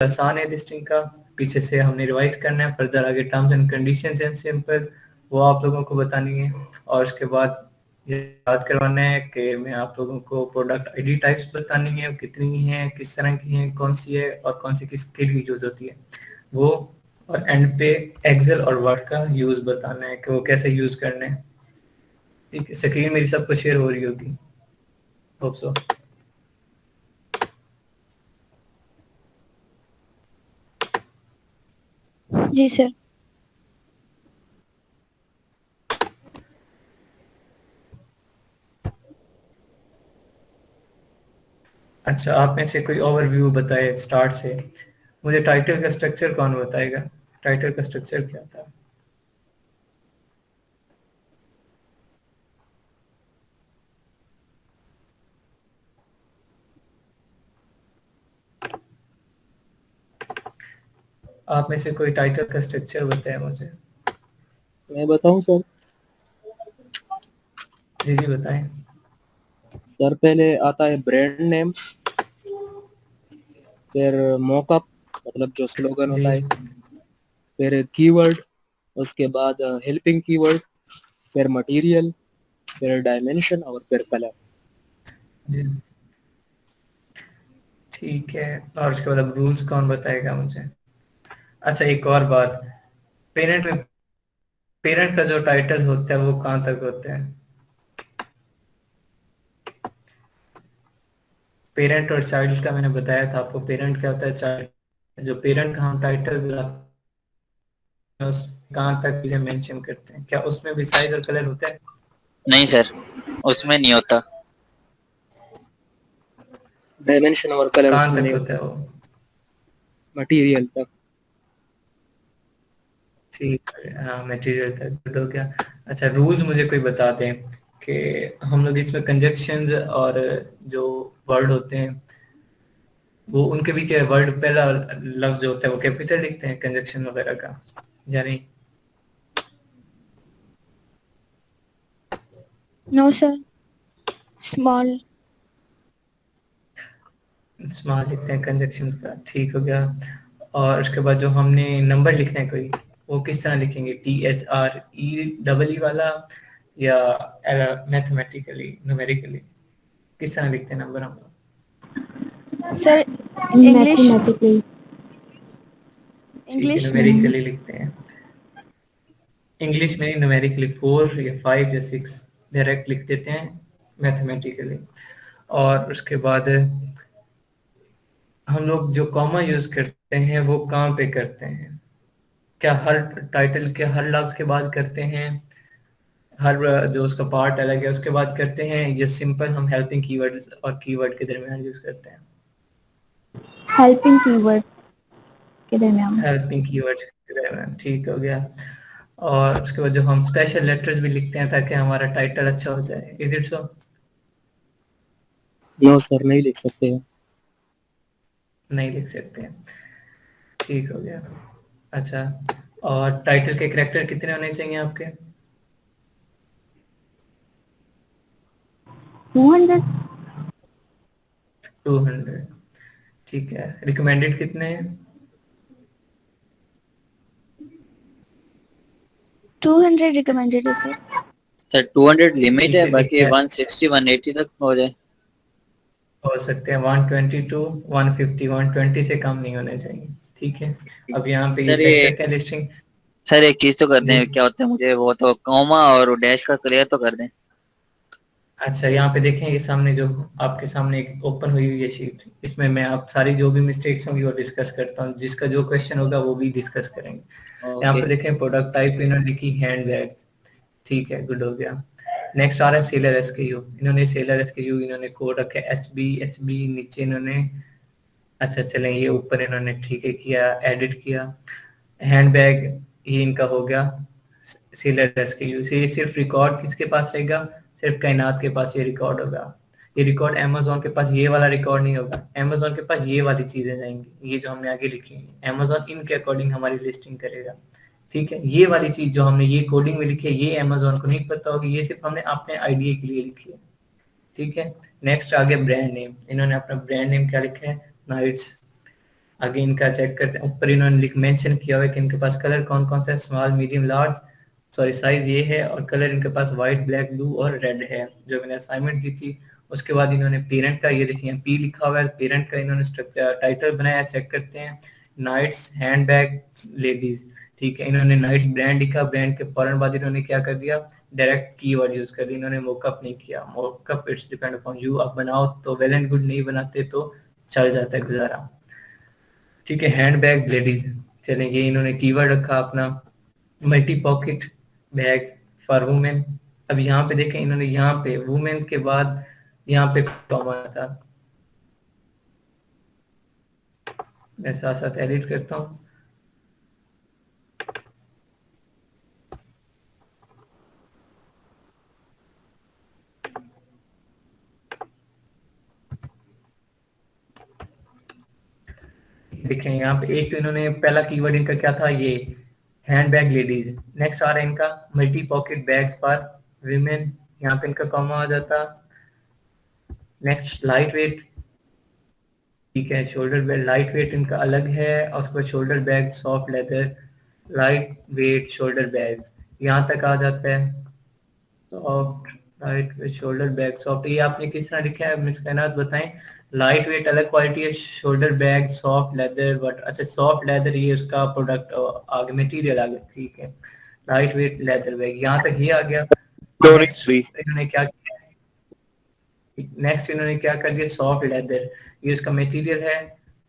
आसान है लिस्टिंग का, पीछे से हमने रिवाइज करना है, फर्दर आगे terms and conditions and simple वो आप लोगों को बतानी है, और उसके बाद ये याद करवाना है कि मैं आप लोगों को प्रोडक्ट आईडी टाइप्स बतानी है, कितनी है, किस तरह की है, कौन सी है और कौन सी किसके लिए यूज होती है वो, और एंड पे एक्सेल और वर्ड का यूज बताना है कि वो कैसे यूज करना है। ठीक है, स्क्रीन मेरी सबको शेयर हो रही होगी, होप सो। जी सर। अच्छा, आप में से कोई ओवरव्यू बताए स्टार्ट से। मुझे टाइटल का स्ट्रक्चर कौन बताएगा, टाइटल का स्ट्रक्चर क्या था? आप में से कोई टाइटल का स्ट्रक्चर बताए मुझे। मैं बताऊं सर? जी जी बताएं। सर पहले आता है ब्रांड नेम, फिर मॉकअप मतलब जो स्लोगन जी होता है, फिर कीवर्ड, उसके बाद हेल्पिंग कीवर्ड, फिर मटेरियल, फिर डायमेंशन और फिर कलर। जी ठीक है, और उसके बाद अब रूल्स कौन बताएगा मुझे। अच्छा एक और बात, पेरेंट में पेरेंट का जो टाइटल होता है वो कहाँ तक होता है? पेरेंट और चाइल्ड का मैंने बताया था आपको, पेरेंट क्या होता है, चाइल्ड। जो पेरेंट का हम टाइटल कहाँ तक चीजें मेंशन करते हैं, क्या उसमें भी साइज और कलर होता है? नहीं सर, उसमें नहीं होता। डायमेंशन और कलर कहाँ उसमें तक नहीं होता होता, है वो? मटेरियल तक। ठीक है, हाँ मटेरियल तक गुड हो गया। अच्छा रूल्स मुझे कोई बता दें कि हम लोग इसमें कंजक्शंस और जो वर्ड होते हैं वो उनके भी क्या वर्ड पहला लफ्ज जो होता है वो कैपिटल लिखते हैं कंजक्शन वगैरह का, या नहीं? No sir, small. स्मॉल लिखते हैं कंजक्शंस का, ठीक हो गया। और उसके बाद जो हमने नंबर लिखना है कोई, वो किस तरह लिखेंगे, THRE वाला या मैथमेटिकली न्यूमेरिकली, किस तरह लिखते हैं नंबर हम लोग? Sir English, mathematically. ठीक है इंग्लिश। न्यूमेरिकली लिखते हैं, इंग्लिश में न्यूमेरिकली 4 या 5 या 6 डायरेक्ट लिख देते हैं मैथमेटिकली। और उसके बाद हम लोग जो कॉमा यूज करते हैं वो कहाँ पे करते हैं, क्या हर टाइटल के हर लफ्ज के बाद करते हैं, हर जो उसका पार्ट अलग है उसके बाद करते हैं, या सिंपल हम हेल्पिंग कीवर्ड्स और कीवर्ड के दरमियान यूज करते हैं? हेल्पिंग कीवर्ड के दरमियान। हेल्पिंग कीवर्ड्स के दरमियान, ठीक हो गया। और उसके बाद जो हम स्पेशल लेटर्स भी लिखते हैं ताकि हमारा टाइटल अच्छा हो जाए, is it so? No sir, नहीं लिख सकते हैं। नहीं लिख सकते हैं, ठीक हो गया। अच्छा, और टाइटल के कैरेक्टर कितने होने चाहिए आपके? 200। 200, ठीक है। रिकमेंडेड कितने हैं? 200 रिकमेंडेड है सर। सर 200 लिमिट ठीक है, है बाकी लिखते हैं, 160 180 तक हो जाए। हो सकते हैं 120 टू 150, 120 से कम नहीं होने चाहिए, ठीक है। अब यहाँ पे ये सर चेक ये करते हैं लिस्टिंग। सर एक चीज तो कर जी दें, क्या होता है मुझे वो तो कॉमा और डैश का क्लियर तो कर दें। अच्छा, यहाँ पे देखें ये सामने जो आपके सामने एक ओपन हुई हुई है शीट, इसमें मैं आप सारी जो भी मिस्टेक्स होंगी वो डिस्कस करता हूँ, जिसका जो क्वेश्चन होगा वो भी डिस्कस करेंगे। यहाँ ओके। पे देखें प्रोडक्ट टाइप इन्होंने लिखी हैंड बैग, ठीक है गुड हो गया। नेक्स्ट आ रहा है सेलर एसकेयू, इन्होंने सेलर एसकेयू इन्होंने कोड रखा है HB नीचे इन्होंने, अच्छा चलें ये ऊपर इन्होंने ठीक है किया, एडिट किया। हैंडबैग ये इनका हो गया सेलर एसकेयू से, ये सिर्फ रिकॉर्ड किसके पास रहेगा, सिर्फ कायनात के पास ये रिकॉर्ड होगा। ये रिकॉर्ड अमेजोन के पास ये वाला रिकॉर्ड नहीं होगा, अमेजोन के पास ये वाली चीजें जाएंगी, ये जो हमने आगे लिखी है अमेजोन इनके अकॉर्डिंग हमारी लिस्टिंग करेगा, ठीक है। ये वाली चीज जो हमने ये कोडिंग में लिखी है ये अमेजोन को नहीं पता होगी, ये सिर्फ हमने अपने आइडिया के लिए लिखी है, ठीक है। नेक्स्ट आ गया ब्रांड नेम, इन्होंने अपना ब्रांड नेम क्या लिखा है, नाइट्स, आगे इनका चेक करते हैं, ऊपर इन्होंने मेंशन किया हुआ है कि इनके पास कलर कौन कौन सा है, small medium large, sorry size ये है, और कलर इनके पास व्हाइट ब्लैक ब्लू और रेड है जो मैंने असाइनमेंट दी थी। उसके बाद इन्होंने पेरेंट का, ये देखिए पी लिखा हुआ है, पेरेंट का इन्होंने स्ट्रक्चर टाइटल बनाया, चेक करते हैं, नाइट्स हैंडबैग लेडीज, ठीक है। इन्होंने नाइट्स ब्रांड लिखा, ब्रांड के फौरन बाद इन्होंने क्या कर दिया, डायरेक्ट कीवर्ड यूज कर दिया, इन्होंने मोकअप नहीं किया, mockup it's depend upon you, आप बनाओ तो वेल एंड गुड, नहीं बनाते तो चल जाता है गुजारा, ठीक है। हैंडबैग लेडीज, चलें ये इन्होंने कीवर्ड रखा अपना, multi pocket bags for women. अब यहाँ पे देखें इन्होंने यहाँ पे वुमेन के बाद यहाँ पे कॉमा था, मैं साथ साथ एडिट करता हूँ। देखें यहाँ पे एक तो इन्होंने पहला कीवर्ड इनका क्या था, ये हैंडबैग लेडीज। नेक्स्ट आ रहा है इनका multi pocket bags for women, यहाँ पे इनका कॉमा आ जाता। नेक्स्ट लाइट वेट, ठीक है, शोल्डर बैग लाइट वेट इनका अलग है, और उसके बाद shoulder bag soft leather, light weight shoulder bags, यहाँ तक आ जाता है। Soft light weight shoulder bag soft, ये आपने किस तरह लिखा है मिस कायनात बताएं। लाइट वेट अलग क्वालिटी है, shoulder bag soft leather, but अच्छा सॉफ्ट लेदर ये उसका प्रोडक्ट आगे मटेरियल आ गया, ठीक है। लाइट वेट लेदर बैग, यहाँ तक ये आ गया। इन्होंने क्या किया, नेक्स्ट इन्होंने क्या कर दिया, सॉफ्ट लेदर, ये उसका मटेरियल है,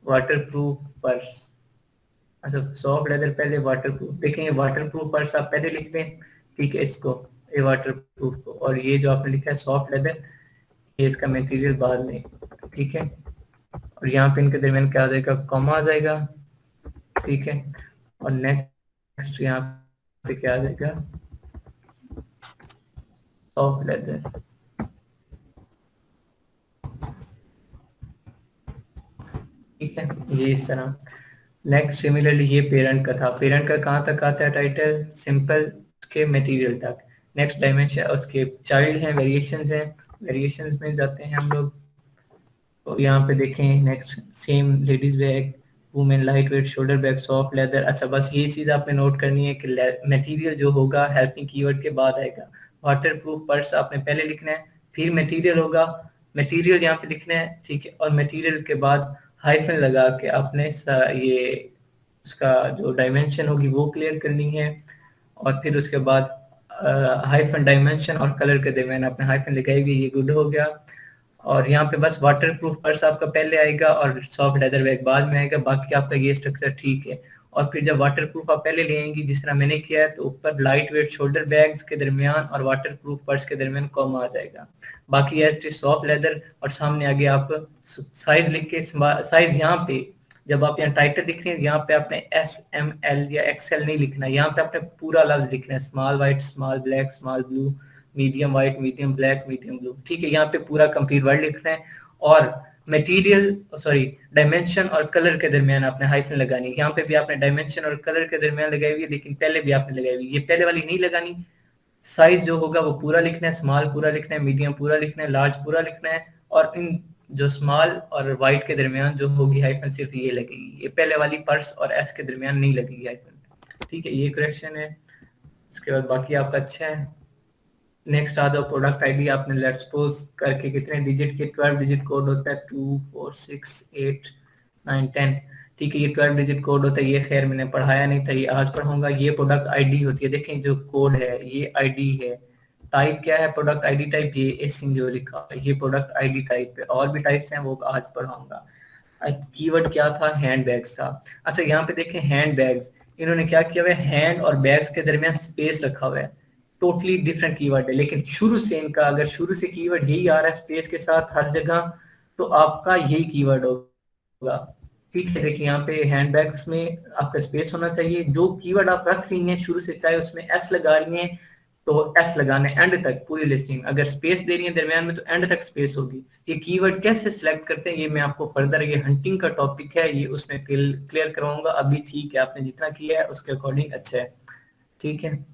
वाटरप्रूफ पर्स। अच्छा सॉफ्ट लेदर पहले, वाटरप्रूफ, देखें ये वाटरप्रूफ पर्स आप पहले लिख दें, ठीक है, इसको ये वाटरप्रूफ को, और ये जो आपने लिखा है सॉफ्ट लेदर, ये इसका मटेरियल बाद में, ठीक है। और यहाँ पे इनके दरमियान क्या आ जाएगा, कॉमा आ जाएगा, ठीक है। और नेक्स्ट यहाँ पे क्या आ जाएगा, सॉफ्ट लेदर, ठीक है, ये इस तरह। नेक्स्ट सिमिलरली ये पेरेंट का था, पेरेंट का कहाँ तक आता है टाइटल, सिंपल के मटेरियल तक। नेक्स्ट डायमेंशन उसके चाइल्ड हैं, वेरिएशंस हैं, वेरिएशंस में जाते हैं हम लोग। तो यहाँ पे देखें next same ladies bag, women light weight shoulder bag soft leather. अच्छा बस ये चीज आपने नोट करनी है कि मटेरियल जो होगा हेल्पिंग कीवर्ड के बाद आएगा। वाटरप्रूफ पर्स आपने पहले लिखना है, फिर मटेरियल होगा, मटेरियल यहाँ पे लिखना है, ठीक है। और मटेरियल के बाद हाइफन लगा के आपने ये उसका जो डायमेंशन होगी वो क्लियर करनी है, और फिर उसके बाद हाइफन डायमेंशन और कलर के दरमियान आपने हाइफन लगाई हुई, ये गुड हो गया। और यहाँ पे बस वाटरप्रूफ पर्स आपका पहले आएगा और सॉफ्ट लेदर बैग बाद में आएगा, बाकी आपका ये स्ट्रक्चर ठीक है। और फिर जब वाटरप्रूफ आप पहले ले आएंगी जिस तरह मैंने किया है, तो ऊपर लाइट वेट शोल्डर बैग्स के दरमियान और वाटरप्रूफ पर्स के दरमियान कॉमा आ जाएगा। बाकी एस टी सॉफ्ट लेदर, और सामने आगे आप साइज लिख के, साइज यहाँ पे जब आप यहाँ टाइटल लिख रहे हैं यहाँ पे आपने SML या XL नहीं लिखना, यहाँ पे आपने पूरा लफ्ज लिखना है, small white small black small blue, medium white medium black medium blue, ठीक है। यहाँ पे पूरा कंप्लीट वर्ड लिखना है, और मटेरियल सॉरी डायमेंशन और कलर के दरमियान आपने हाइफन लगानी है। यहाँ पे भी आपने डायमेंशन और कलर के दरमियान लगाई हुई है, लेकिन पहले भी आपने लगाई हुई, ये पहले वाली नहीं लगानी। साइज जो होगा वो पूरा लिखना है, स्मॉल पूरा लिखना है, मीडियम पूरा लिखना है, लार्ज पूरा लिखना है, और इन जो स्मॉल और वाइट के दरमियान जो होगी हाइफन सिर्फ ये लगेगी, ये पहले वाली पर्स और एस के दरमियान नहीं लगेगी हाइफन, ठीक है। ये करेक्शन है। इसके बाद बाकी आपका अच्छा है। नेक्स्ट आ जाओ प्रोडक्ट आईडी, आपने लेट्स सपोज करके कितने डिजिट के 12 डिजिट कोड होता है, 2 4 6 8 9 10, ठीक है। ये 12 डिजिट कोड होता है, ये खैर मैंने पढ़ाया नहीं था, ये आज पढ़ाऊंगा। ये प्रोडक्ट आईडी होती है, देखें जो कोड है ये आईडी है। टाइप क्या है प्रोडक्ट आईडी टाइप, ये एसिंग जो लिखा है ये प्रोडक्ट आईडी टाइप है, और भी टाइप्स हैं वो आज पढ़ाऊंगा। कीवर्ड क्या था, हैंड बैग्स था। अच्छा यहाँ पे देखें हैंड बैग्स, इन्होंने क्या किया हुआ है, हैंड और बैग्स के दरमियान स्पेस रखा हुआ है, टोटली डिफरेंट कीवर्ड है, लेकिन शुरू से इनका अगर शुरू से कीवर्ड यही आ रहा है स्पेस के साथ हर जगह, तो आपका यही कीवर्ड होगा, ठीक है। देखिए यहाँ पे हैंड बैग्स में आपका स्पेस होना चाहिए, जो कीवर्ड आप रख रही हैं शुरू से, चाहे उसमें एस लगा रही हैं तो एस लगाना है एंड तक पूरी लिस्टिंग, अगर स्पेस दे रही है दरमियान में तो एंड तक स्पेस होगी। ये कीवर्ड कैसे सिलेक्ट करते हैं ये मैं आपको फर्दर, ये हंटिंग का टॉपिक है, ये उसमें क्लियर करवाऊंगा। अभी ठीक है, आपने जितना किया है उसके अकॉर्डिंग अच्छा है, ठीक है।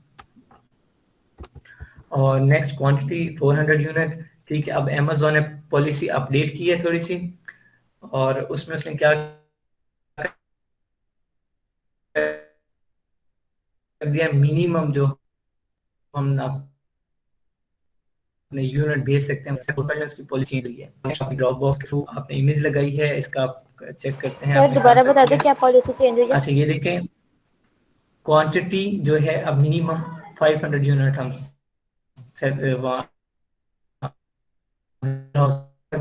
और नेक्स्ट क्वांटिटी 400 यूनिट, ठीक है। अब अमेज़न ने पॉलिसी अपडेट की है थोड़ी सी, और उसमें उसने क्या दिया मिनिमम जो हम अपने यूनिट भेज सकते हैं उसकी पॉलिसी हुई है। ड्रॉप बॉक्स के थ्रू आपने इमेज लगाई है, इसका आप चेक करते हैं। सर दोबारा बता दो क्या पॉलिसी चेंज हुई है? अच्छा ये देखें, क्वांटिटी जो है अब मिनिमम 500 यूनिट हम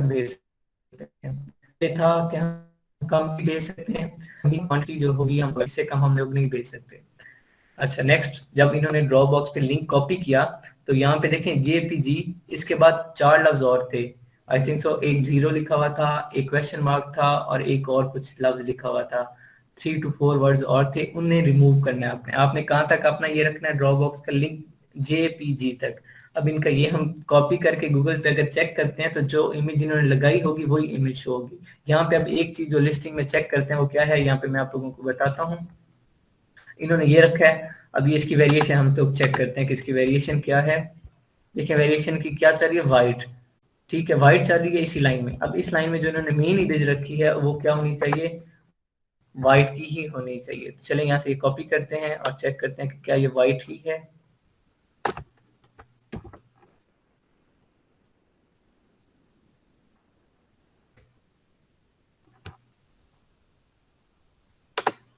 भेज सकते हैं। ये था कि हम कम भी भेज सकते हैं, क्वांटिटी जो होगी हम इससे कम हम लोग नहीं भेज सकते। अच्छा नेक्स्ट, जब इन्होंने ड्रॉप बॉक्स पे लिंक कॉपी किया तो यहाँ पे देखें JPG, इसके बाद 4 लफ्ज और थे, आई थिंक सो, एक 0 लिखा हुआ था, एक क्वेश्चन मार्क था और एक और कुछ लफ्ज लिखा हुआ था। 3 to 4 वर्ड्स और थे, उन्हें रिमूव करना है आपने कहाँ तक अपना ये रखना है ड्रॉप बॉक्स का लिंक JPG तक। अब इनका ये हम कॉपी करके गूगल पे अगर चेक करते हैं तो जो इमेज इन्होंने लगाई होगी वही इमेज शो होगी। यहाँ पे अब एक चीज जो लिस्टिंग में चेक करते हैं वो क्या है, यहाँ पे मैं आप लोगों को बताता हूँ। इन्होंने ये रखा है, अब ये इसकी वेरिएशन हम तो चेक करते हैं कि इसकी वेरिएशन क्या है। देखिए वेरिएशन की क्या चल रही है, वाइट, ठीक है, वाइट चल रही है इसी लाइन में। अब इस लाइन में जो इन्होंने मेन इमेज रखी है वो क्या होनी चाहिए, वाइट की ही होनी चाहिए। तो चलें यहाँ से ये कॉपी करते हैं और चेक करते हैं कि क्या ये वाइट ही है।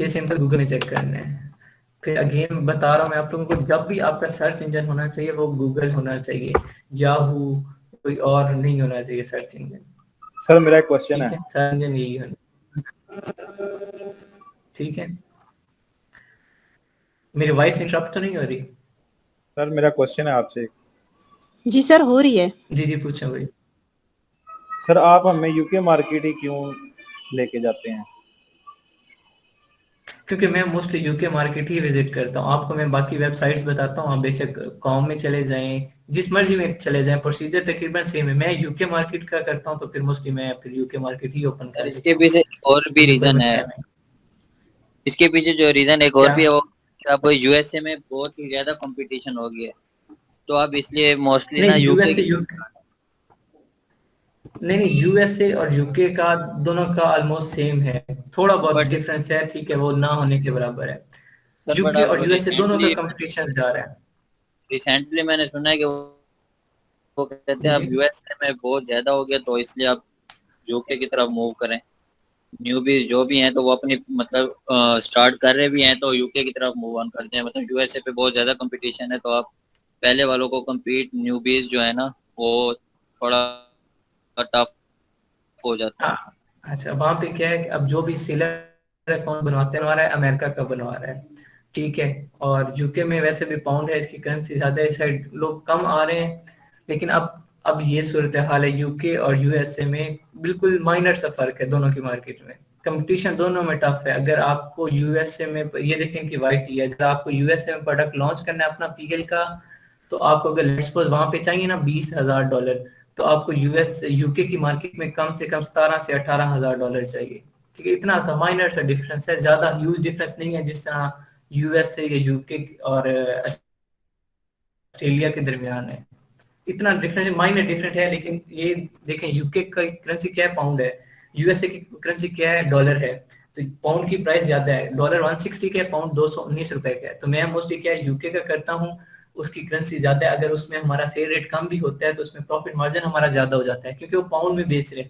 ये सिंपल गूगल में चेक करना है। फिर अगेन बता रहा हूँ मैं आप लोगों को, जब भी आपका सर्च इंजन होना चाहिए वो गूगल होना चाहिए, याहू कोई और नहीं होना चाहिए सर्च इंजन। सर मेरा एक क्वेश्चन है, सर्च इंजन यही होना, ठीक है। मेरी वॉइस इंटरप्ट तो नहीं हो रही? सर मेरा क्वेश्चन है आपसे। जी सर हो रही है। जी पूछो भाई। सर आप हमें यूके मार्केट ही क्यों लेके जाते हैं? क्योंकि मैं मोस्टली यूके मार्केट ही विजिट करता हूँ। आपको मैं बाकी वेबसाइट्स बताता हूँ, आप बेशक कॉम में चले जाएं, जिस मर्जी में चले जाएं, प्रोसीजर तकरीबन सेम है। मैं यूके मार्केट का करता हूँ तो फिर मोस्टली मैं फिर यूके मार्केट ही ओपन कर। इसके पीछे और भी रीजन है, इसके पीछे जो रीजन एक और भी है वो अब यूएसए में बहुत ही ज्यादा कंपटीशन हो गया है, तो अब इसलिए मोस्टली ना यूके नहीं यूएसए और यूके का दोनों का ऑलमोस्ट सेम है, थोड़ा बहुत डिफरेंस है, ठीक है, वो ना होने के बराबर है। यूके और यूएसए दोनों का कंपटीशन जा रहा है। रिसेंटली मैंने सुना है कि वो कहते हैं अब यूएसए में बहुत ज्यादा हो गया तो इसलिए आप यूके की तरफ मूव करें। न्यूबीज जो भी हैं तो वो अपनी मतलब स्टार्ट कर रहे भी हैं तो यूके की तरफ मूव ऑन करते हैं। मतलब यूएसए पे बहुत ज्यादा कंपटीशन है तो आप पहले वालों को कम्पीट, न्यूबीज जो है ना वो थोड़ा टफ हो जाता है। अच्छा वहां पे क्या है कि अब जो भी सेलर अकाउंट बनवाते रहा है अमेरिका का बनवा रहा है, ठीक है, और यूके में वैसे भी पाउंड है, इसकी करेंसी ज्यादा है, इस साइड लोग कम आ रहे हैं। लेकिन अब ये सूरत हाल है, यूके और यूएसए में बिल्कुल माइनर सा फर्क है दोनों की मार्केट में। कंपटीशन दोनों में टफ है। अगर आपको यूएसए में, ये देखें कि वाइट ही है, अगर आपको यूएसए में प्रोडक्ट लॉन्च करना है अपना पीएल का, तो आपको अगर लेट्स सपोज वहां पे चाहिए ना $20,000, तो आपको यूके की मार्केट में कम से कम $17,000 से $18,000 चाहिए, ठीक है। इतना सा माइनर सा डिफरेंस है, ज्यादा ह्यूज डिफरेंस नहीं है जिस तरह यूएसए या यूके और ऑस्ट्रेलिया के दरमियान है। इतना डिफरेंस माइनर डिफरेंट है। लेकिन ये देखें यूके का करेंसी क्या है, पाउंड है, यूएसए की करेंसी क्या है, डॉलर है। तो पाउंड की प्राइस ज्यादा है, डॉलर 160 का है, पाउंड 219 रुपए का है। तो मैं मोस्टली क्या है यूके का करता हूँ, उसकी करेंसी ज्यादा है। अगर उसमें हमारा सेल रेट कम भी होता है तो उसमें प्रॉफिट मार्जिन हमारा ज्यादा हो जाता है, क्योंकि वो पाउंड में बेच रहे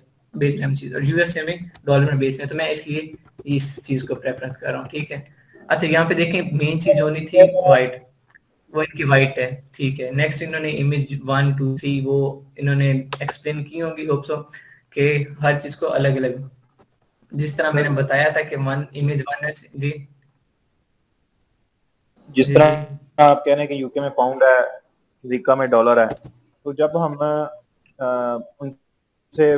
हम चीज, और यूएसए में डॉलर में बेच रहे हैं। तो मैं इसलिए इस चीज को प्रेफरेंस कर रहा हूँ, ठीक है। अच्छा यहाँ पे देखें मेन चीज होनी थी व्हाइट, वो इनकी वाइट है, ठीक है। नेक्स्ट इन्होंने इमेज 1 2 3 वो इन्होंने एक्सप्लेन की होंगी होप सो कि हर चीज को अलग अलग, जिस तरह मैंने बताया था कि इमेज 1 है जी, जिस तरह आप कह रहे हैं कि यूके में पाउंड है, अमेरिका में डॉलर है, तो जब हम उनसे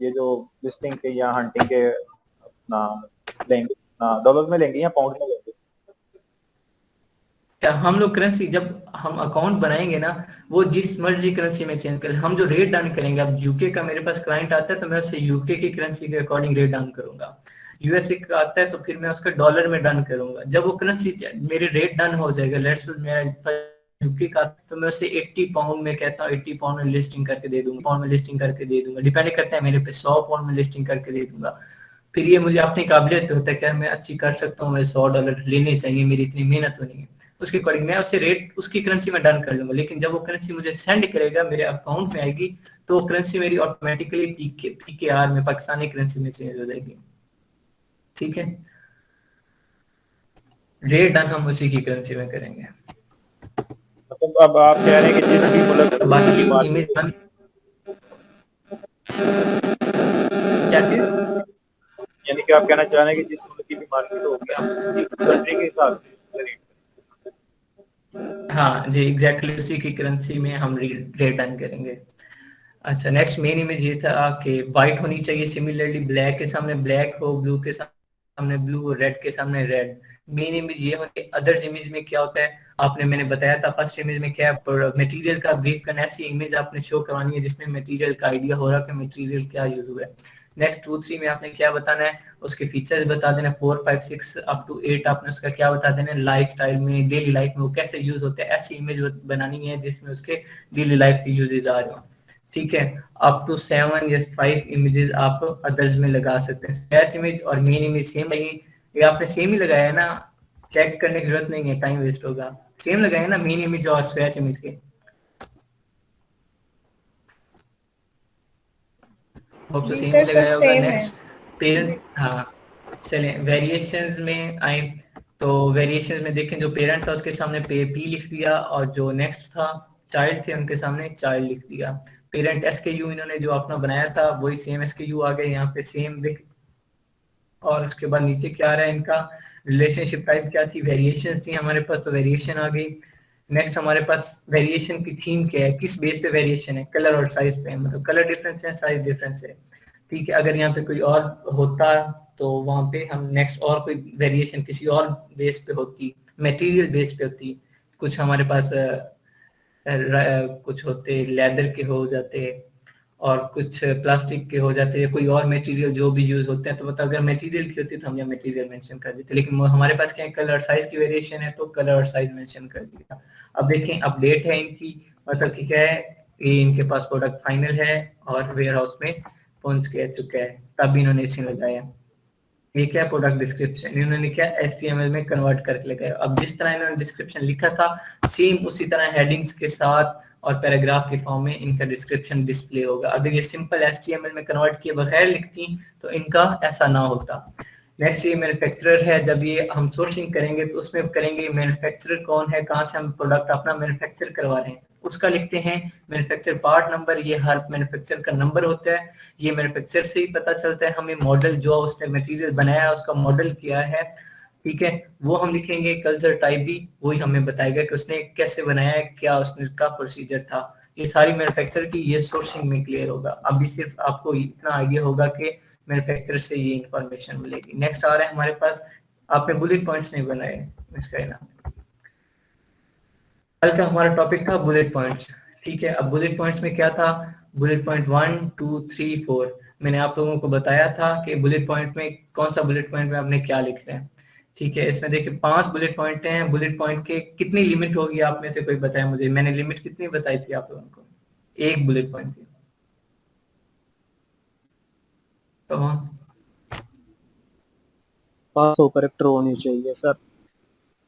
ये जो लिस्टिंग के या हंटिंग के अपना लेंगे, डॉलर में लेंगे या पाउंड में लेंगे? हम लोग करेंसी जब हम अकाउंट बनाएंगे ना, वो जिस मर्जी करेंसी में चेंज करें, हम जो रेट डन करेंगे, अब यूके का मेरे पास क्लाइंट आता है तो मैं उससे यूके की करेंसी के अकॉर्डिंग रेट डन करूंगा। यूएसए का आता है तो फिर मैं उसका डॉलर में डन करूंगा। जब वो करेंसी मेरे रेट डन हो जाएगा, लेट्स से मेरा यूके का, तो मैं उसे 80 पाउंड में कहता हूँ, 80 पाउंड में लिस्टिंग करके दे दूंगा, पाउंड में लिस्टिंग करके दे दूंगा, डिपेंड करता है मेरे पे, 100 पाउंड में लिस्टिंग करके दे दूंगा। फिर ये मुझे अपनी काबिलियत पे होता है कि यार मैं अच्छी कर सकता हूँ, मुझे $100 लेने चाहिए, मेरी इतनी मेहनत होनी है, उसके अकॉर्डिंग मैं उसे रेट उसकी करेंसी में डन कर लूंगा। लेकिन जब वो करेंसी मुझे सेंड करेगा, मेरे अकाउंट में आएगी, तो वो करेंसी मेरी ऑटोमेटिकली PKR में, पाकिस्तानी करेंसी में चेंज हो जाएगी। ठीक है, रेट डन हम उसी की करेंसी में करेंगे। मतलब अब आप कह रहे हैं कि जिस भी मुल्क बाकी में इमेज क्या चीज, यानी कि आप कहना चाह रहे हैं कि जिस मुल्क की भी मार्केट होगी हम उसी कंट्री के हिसाब से रेट हाँ जी एग्जैक्टली उसी की करेंसी में हम रेट डन करेंगे। अच्छा, नेक्स्ट मेन इमेज ये था कि व्हाइट होनी चाहिए, सिमिलरली ब्लैक के सामने ब्लैक हो, ब्लू के सामने ब्लू हो, रेड के सामने रेड। मेन इमेज ये होती है। अदर्स इमेज में क्या होता है, आपने मैंने बताया था फर्स्ट इमेज में क्या मटेरियल का ब्रीफ करना है, ऐसी इमेज आपने शो करवानी है जिसमें मटेरियल का आइडिया हो रहा है कि मटेरियल क्या यूज हुआ है। नेक्स्ट 2 3 में आपने क्या बताना है, उसके फीचर्स बता देना, 4 5 6 अप टू 8 आपने उसका क्या बता देना, लाइफ स्टाइल में, डेली लाइफ में वो कैसे यूज होते हैं, ऐसी इमेज बनानी है जिसमें उसके डेली लाइफ के यूजेज आ रहे हो। ठीक है, अप टू 7 या 5 इमेजेस आप अदर्स में लगा सकते हैं। स्क्रैच इमेज और मेन इमेज सेम नहीं, ये आपने सेम ही लगाया है ना, चेक करने की जरूरत नहीं है, टाइम वेस्ट होगा। सेम लगाया ना मेन इमेज और स्क्रैच इमेज के, होप तो सेम ही लगाया होगा। नेक्स्ट पेरेंट, हाँ चलें वेरिएशंस में आए, तो वेरिएशंस में देखें जो पेरेंट था उसके सामने पी लिख दिया, और जो नेक्स्ट था चाइल्ड थे उनके सामने चाइल्ड लिख दिया। पेरेंट SKU इन्होंने जो अपना बनाया था वही सेम SKU आ गए यहाँ पे सेम लिख, और उसके बाद नीचे क्या आ रहा है इनका रिलेशनशिप टाइप क्या थी, वेरिएशन थी हमारे पास, तो वेरिएशन आ गई। नेक्स्ट हमारे पास वेरिएशन की थीम क्या है, किस बेस पे वेरिएशन है, कलर और साइज पे, मतलब कलर डिफरेंस है, साइज डिफरेंस है। ठीक है, अगर यहाँ पे कोई और होता तो वहां पे हम नेक्स्ट और कोई वेरिएशन किसी और बेस पे होती, मटेरियल बेस पे होती। कुछ हमारे पास कुछ होते लेदर के हो जाते, और कुछ प्लास्टिक के हो जाते हैं, कोई और मटेरियल जो भी यूज होते हैं, तो मतलब अगर मटेरियल की होती तो हम यहाँ मटेरियल मेंशन कर देते, लेकिन हमारे पास क्या है कलर साइज की वेरिएशन है तो कलर और साइज मेंशन कर दिया। अब देखें अपडेट है इनकी, मतलब कि क्या है, ये इनके पास प्रोडक्ट फाइनल है और वेयर हाउस में पहुंच गया चुका है, तब इन्होंने इसे लगाया। ये क्या प्रोडक्ट डिस्क्रिप्शन इन्होंने क्या HTML में कन्वर्ट करके लगाया। अब जिस तरह इन्होंने डिस्क्रिप्शन लिखा था सेम उसी तरह हेडिंग्स के साथ और पैराग्राफ के फॉर्म में इनका डिस्क्रिप्शन डिस्प्ले होगा। अगर ये सिंपल HTML में कन्वर्ट किए बगैर लिखती तो इनका ऐसा ना होता। नेक्स्ट ये मैन्युफैक्चरर है, जब ये हम सोर्सिंग करेंगे तो उसमें करेंगे मैन्युफैक्चरर कौन है, कहाँ से हम प्रोडक्ट अपना मैन्युफैक्चर करवा रहे हैं, उसका लिखते हैं मैन्युफैक्चर पार्ट नंबर। ये हर मैन्युफैक्चर का नंबर होता है, ये मैन्युफैक्चर से ही पता चलता है हमें मॉडल जो उसने मटेरियल बनाया है उसका मॉडल क्या है। ठीक है, वो हम लिखेंगे। कल्चर टाइप भी वही हमें बताएगा कि उसने कैसे बनाया है, क्या उसने का प्रोसीजर था। ये सारी मैन्युफैक्चर की ये सोर्सिंग में क्लियर होगा। अभी सिर्फ आपको इतना आइडिया होगा कि मैन्युफैक्चर से ये इंफॉर्मेशन मिलेगी। नेक्स्ट आ रहा है हमारे पास, आपने बुलेट पॉइंट्स नहीं बनाए इसका नाम, कल का हमारा टॉपिक था बुलेट पॉइंट्स। ठीक है, अब बुलेट पॉइंट्स में क्या था, बुलेट पॉइंट 1 2 3 4 मैंने आप लोगों को बताया था कि बुलेट पॉइंट में कौन सा बुलेट पॉइंट में आपने क्या लिखना है। ठीक है, इसमें देखिए 5 बुलेट पॉइंट हैं। बुलेट पॉइंट के कितनी लिमिट होगी आप में से कोई बताए मुझे, मैंने लिमिट कितनी बताई थी आप लोगों को एक बुलेट पॉइंट की? तो 500 कैरेक्टर होनी चाहिए सर।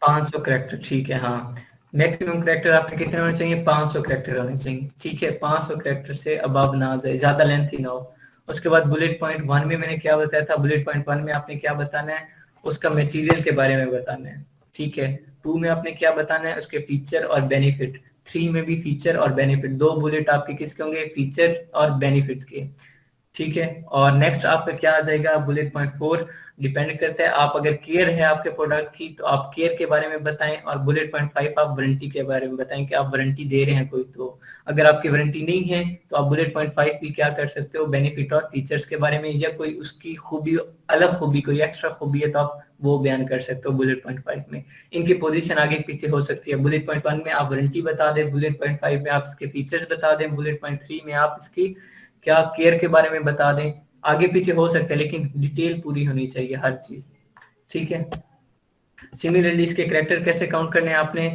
500 कैरेक्टर, ठीक है। हाँ, मैक्सिमम कैरेक्टर आपके कितने होने चाहिए, 500 कैरेक्टर होने चाहिए। ठीक है, 500 कैरेक्टर से अबव ना जाए, ज्यादा लेंथ ही ना हो। उसके बाद बुलेट पॉइंट 1 में मैंने क्या बताया था, बुलेट पॉइंट 1 में आपने क्या बताना है, उसका मटेरियल के बारे में बताना है। ठीक है, 2 में आपने क्या बताना है, उसके फीचर और बेनिफिट। 3 में भी फीचर और बेनिफिट, 2 बुलेट आपके किसके होंगे, फीचर और बेनिफिट के। ठीक है, और नेक्स्ट आपका क्या आ जाएगा, बुलेट पॉइंट 4 डिपेंड करता है आप अगर केयर है आपके प्रोडक्ट की तो आप केयर के बारे में बताएं, और बुलेट पॉइंट 5 आप वारंटी के बारे में बताएं कि आप वारंटी दे रहे हैं कोई। तो अगर आपकी वारंटी नहीं है तो आप बुलेट पॉइंट 5 भी क्या कर सकते हो, बेनिफिट और फीचर्स के बारे में, या कोई उसकी खूबी अलग खूबी कोई एक्स्ट्रा खूबी है तो आप वो बयान कर सकते हो बुलेट पॉइंट 5 में। इनकी पोजीशन आगे पीछे हो सकती है। बुलेट पॉइंट 1 में आप वारंटी बता दें, बुलेट पॉइंट 5 में आप इसके फीचर्स बता दें, बुलेट पॉइंट 3 में आप इसकी क्या केयर के बारे में बता दें। आगे पीछे हो सकता है लेकिन डिटेल पूरी होनी चाहिए हर चीज। ठीक है, सिमिलरली इसके कैरेक्टर कैसे काउंट करने हैं आपने,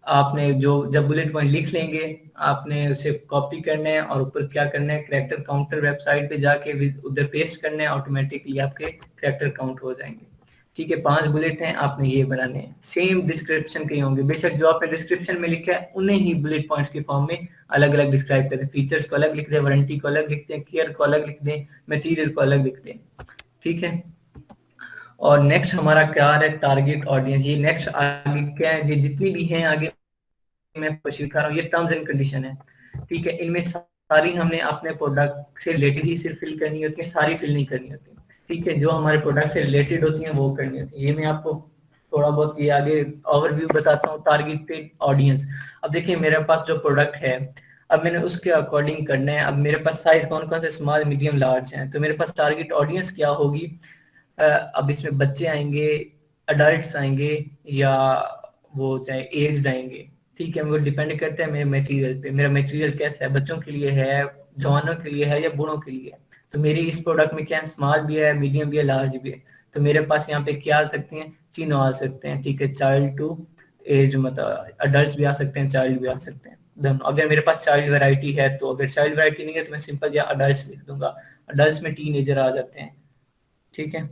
आपने जो जब बुलेट पॉइंट लिख लेंगे आपने उसे कॉपी करना है और ऊपर क्या करना है, कैरेक्टर काउंटर वेबसाइट पे जाके उधर पेस्ट करना है, ऑटोमेटिकली आपके कैरेक्टर काउंट हो जाएंगे। ठीक है, 5 बुलेट हैं, आपने ये बनाने हैं। सेम डिस्क्रिप्शन के होंगे, बेशक जो आपने डिस्क्रिप्शन में लिखा है उन्हें ही बुलेट पॉइंट्स के फॉर्म में अलग अलग डिस्क्राइब करें। फीचर्स को अलग लिख दें, वारंटी को अलग लिख दें, केयर को अलग लिख दें, मटेरियल को अलग लिख दें। ठीक है, और नेक्स्ट हमारा क्या है, टारगेट ऑडियंस। ये नेक्स्ट आगे क्या है, ये जितनी भी हैं आगे मैं दिखा रहा हूँ, ये टर्म्स एंड कंडीशन है। ठीक है, इनमें सारी हमने अपने प्रोडक्ट से रिलेटेड ही सिर्फ फिल करनी होती है, सारी फिल नहीं करनी होती। ठीक है, जो हमारे प्रोडक्ट से रिलेटेड होती हैं वो करनी होती है। ये मैं आपको थोड़ा बहुत ये आगे ओवरव्यू बताता हूँ। टारगेटेड ऑडियंस, अब देखिए मेरे पास जो प्रोडक्ट है, अब मैंने उसके अकॉर्डिंग करना है। अब मेरे पास साइज कौन कौन से स्मॉल मीडियम लार्ज हैं, तो मेरे पास टारगेट ऑडियंस क्या होगी। अब इसमें बच्चे आएंगे, अडल्ट आएंगे, या वो चाहे एज्ड आएंगे। ठीक है, वो डिपेंड करता है मेरे मटेरियल पे, मेरा मटेरियल कैसा है, बच्चों के लिए है, जवानों के लिए है या बूढ़ों के लिए है। तो मेरी इस प्रोडक्ट में क्या है, स्मॉल भी है, मीडियम भी है, लार्ज भी है। तो मेरे पास यहाँ पे क्या आ सकते हैं, तीनों आ सकते हैं। ठीक है, चाइल्ड टू एज, मतलब अडल्ट भी आ सकते हैं, चाइल्ड भी आ सकते हैं दोनों। अगर मेरे पास चाइल्ड वैरायटी है तो, अगर चाइल्ड वैरायटी नहीं है तो मैं सिंपल या अडल्ट लिख दूंगा। अडल्ट में टीनेजर आ जाते हैं। ठीक है,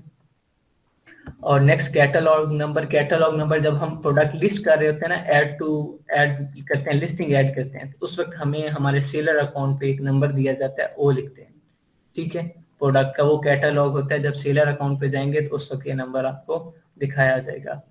और next catalogue number. Catalogue number जब हम प्रोडक्ट लिस्ट कर रहे होते हैं ना, ऐड करते हैं, लिस्टिंग ऐड करते हैं, तो उस वक्त हमें हमारे सेलर अकाउंट पे एक नंबर दिया जाता है, वो लिखते हैं। ठीक है, प्रोडक्ट का वो कैटलॉग होता है। जब सेलर अकाउंट पे जाएंगे तो उस वक्त ये नंबर आपको दिखाया जाएगा।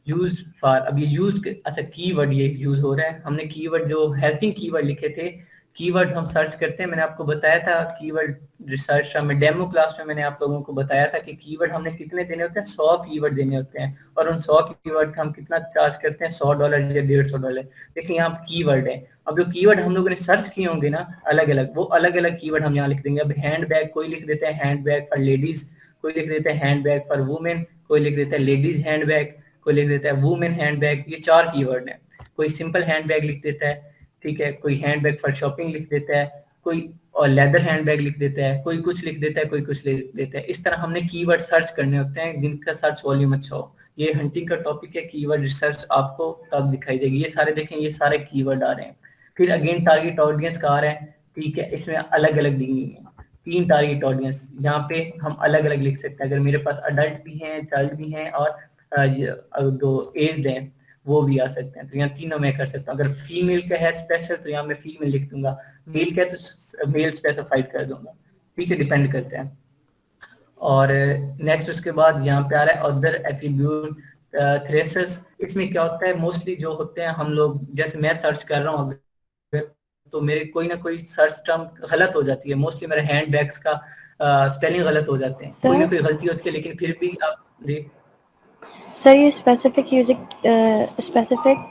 यूज फॉर, अब ये यूज, अच्छा कीवर्ड ये यूज हो रहा है। हमने कीवर्ड जो हेल्पिंग कीवर्ड लिखे थे, कीवर्ड हम सर्च करते हैं। मैंने आपको बताया था कीवर्ड रिसर्च में, डेमो क्लास में मैंने आप लोगों को बताया था कि कीवर्ड हमने कितने देने होते हैं, 100 कीवर्ड देने होते हैं, और उन 100 कीवर्ड का हम कितना चार्ज करते हैं, $100 या $150। देखिए यहाँ कीवर्ड है। अब जो कीवर्ड हम लोगों ने सर्च किए होंगे ना अलग अलग, वो अलग अलग कीवर्ड हम यहाँ लिख देंगे। अब हैंड बैग, कोई लिख देता है हैंड बैग फॉर लेडीज, कोई लिख देता है हैंड बैग फॉर वुमेन, कोई लिख देता है लेडीज हैंड बैग, कोई लिख देता है वुमेन हैंड बैग। ये 4 कीवर्ड है। कोई सिंपल हैंड बैग लिख देता है, ठीक है, कोई हैंड बैग फॉर शॉपिंग लिख देता है, कोई और लेदर हैंड बैग लिख देता है, कोई कुछ लिख देता है, कोई कुछ लिख देता है। इस तरह हमने कीवर्ड सर्च करने होते हैं जिनका सर्च वॉल्यूम अच्छा हो। ये हंटिंग का टॉपिक है, कीवर्ड रिसर्च आपको तब दिखाई देगी। ये सारे देखें, ये सारे कीवर्ड आ रहे हैं। फिर अगेन टारगेट ऑडियंस का आ रहा है। ठीक है, इसमें अलग अलग लिखनी है, 3 टारगेट ऑडियंस यहाँ पे हम अलग अलग लिख सकते हैं। अगर मेरे पास अडल्ट भी हैं, चाइल्ड भी हैं, और जो एज्ड हैं वो भी आ सकते हैं, तो यहाँ तीनों मैं कर सकता हूँ। अगर फीमेल का है स्पेशल तो यहाँ मैं फीमेल लिख दूंगा, मेल का है तो मेल स्पेसिफाइड कर दूंगा। ठीक है, डिपेंड करता है। और नेक्स्ट उसके बाद यहाँ पे आ रहा है अदर एट्रीब्यूट थ्रेशोल्ड्स। इसमें क्या होता है, मोस्टली जो होते हैं हम लोग, जैसे मैं सर्च कर रहा हूँ तो मेरे कोई ना कोई सर्च टर्म गलत हो जाती है। मोस्टली मेरे हैंड बैग्स का स्पेलिंग गलत हो जाते हैं, कोई ना कोई गलती होती है, लेकिन फिर भी आप सर ये स्पेसिफिक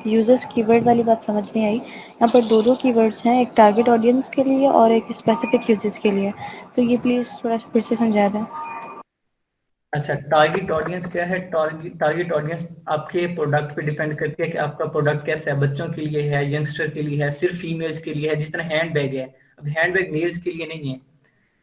यूजर्स कीवर्ड वाली बात समझ नहीं आई। यहाँ पर 2 कीवर्ड्स हैं, एक टारगेट ऑडियंस के लिए और एक स्पेसिफिक यूजर्स के लिए, तो ये प्लीज थोड़ा फिर से समझा दें। अच्छा, टारगेट ऑडियंस क्या है। टारगेट ऑडियंस आपके प्रोडक्ट पे डिपेंड करती है कि आपका प्रोडक्ट कैसा है, बच्चों के लिए है, यंगस्टर के लिए है, सिर्फ फीमेल्स के लिए है। जिस तरह हैंड बैग है, अब हैंड बैग मेल्स के लिए नहीं है,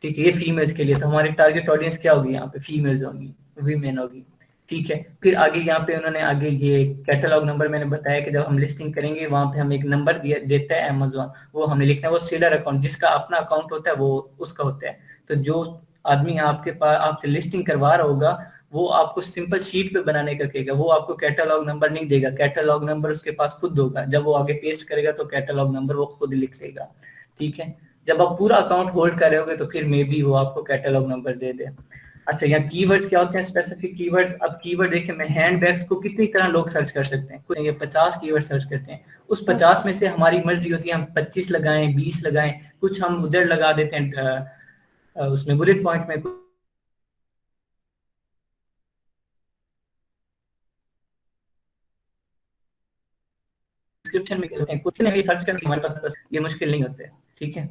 ठीक है, ये फीमेल्स के लिए। तो हमारी टारगेट ऑडियंस क्या होगी, यहाँ पे फीमेल्स होंगी, वीमेन होगी। ठीक है, फिर आगे यहाँ पे उन्होंने आगे ये कैटलॉग नंबर मैंने बताया कि जब हम लिस्टिंग करेंगे वहां पे हम एक नंबर देता है अमेज़न, वो हमें लिखना है। वो सेलर अकाउंट, जिसका अपना अकाउंट होता है वो उसका होता है। तो जो आदमी आपके पास आपसे लिस्टिंग करवा रहा होगा वो आपको सिंपल शीट पे बनाने का कहेगा, वो आपको कैटलॉग नंबर नहीं देगा। कैटलॉग नंबर उसके पास खुद होगा, जब वो आगे पेस्ट करेगा तो कैटलॉग नंबर वो खुद लिख लेगा। ठीक है, जब आप पूरा अकाउंट होल्ड कर रहे होगे तो फिर मे बी वो आपको कैटलॉग नंबर दे दे। अच्छा, यहाँ कीवर्ड्स क्या होते हैं, स्पेसिफिक कीवर्ड्स। अब कीवर्ड देखिए, मैं हैंड बैग्स को कितनी तरह लोग सर्च कर सकते हैं, कुछ ये 50 कीवर्ड सर्च करते हैं। उस 50 में से हमारी मर्जी होती है हम 25 लगाएं, 20 लगाएं, कुछ हम उधर लगा देते हैं उसमें बुलेट पॉइंट में, डिस्क्रिप्शन में करते हैं, कुछ नहीं सर्च करने हमारे पास ये मुश्किल नहीं होते। ठीक है,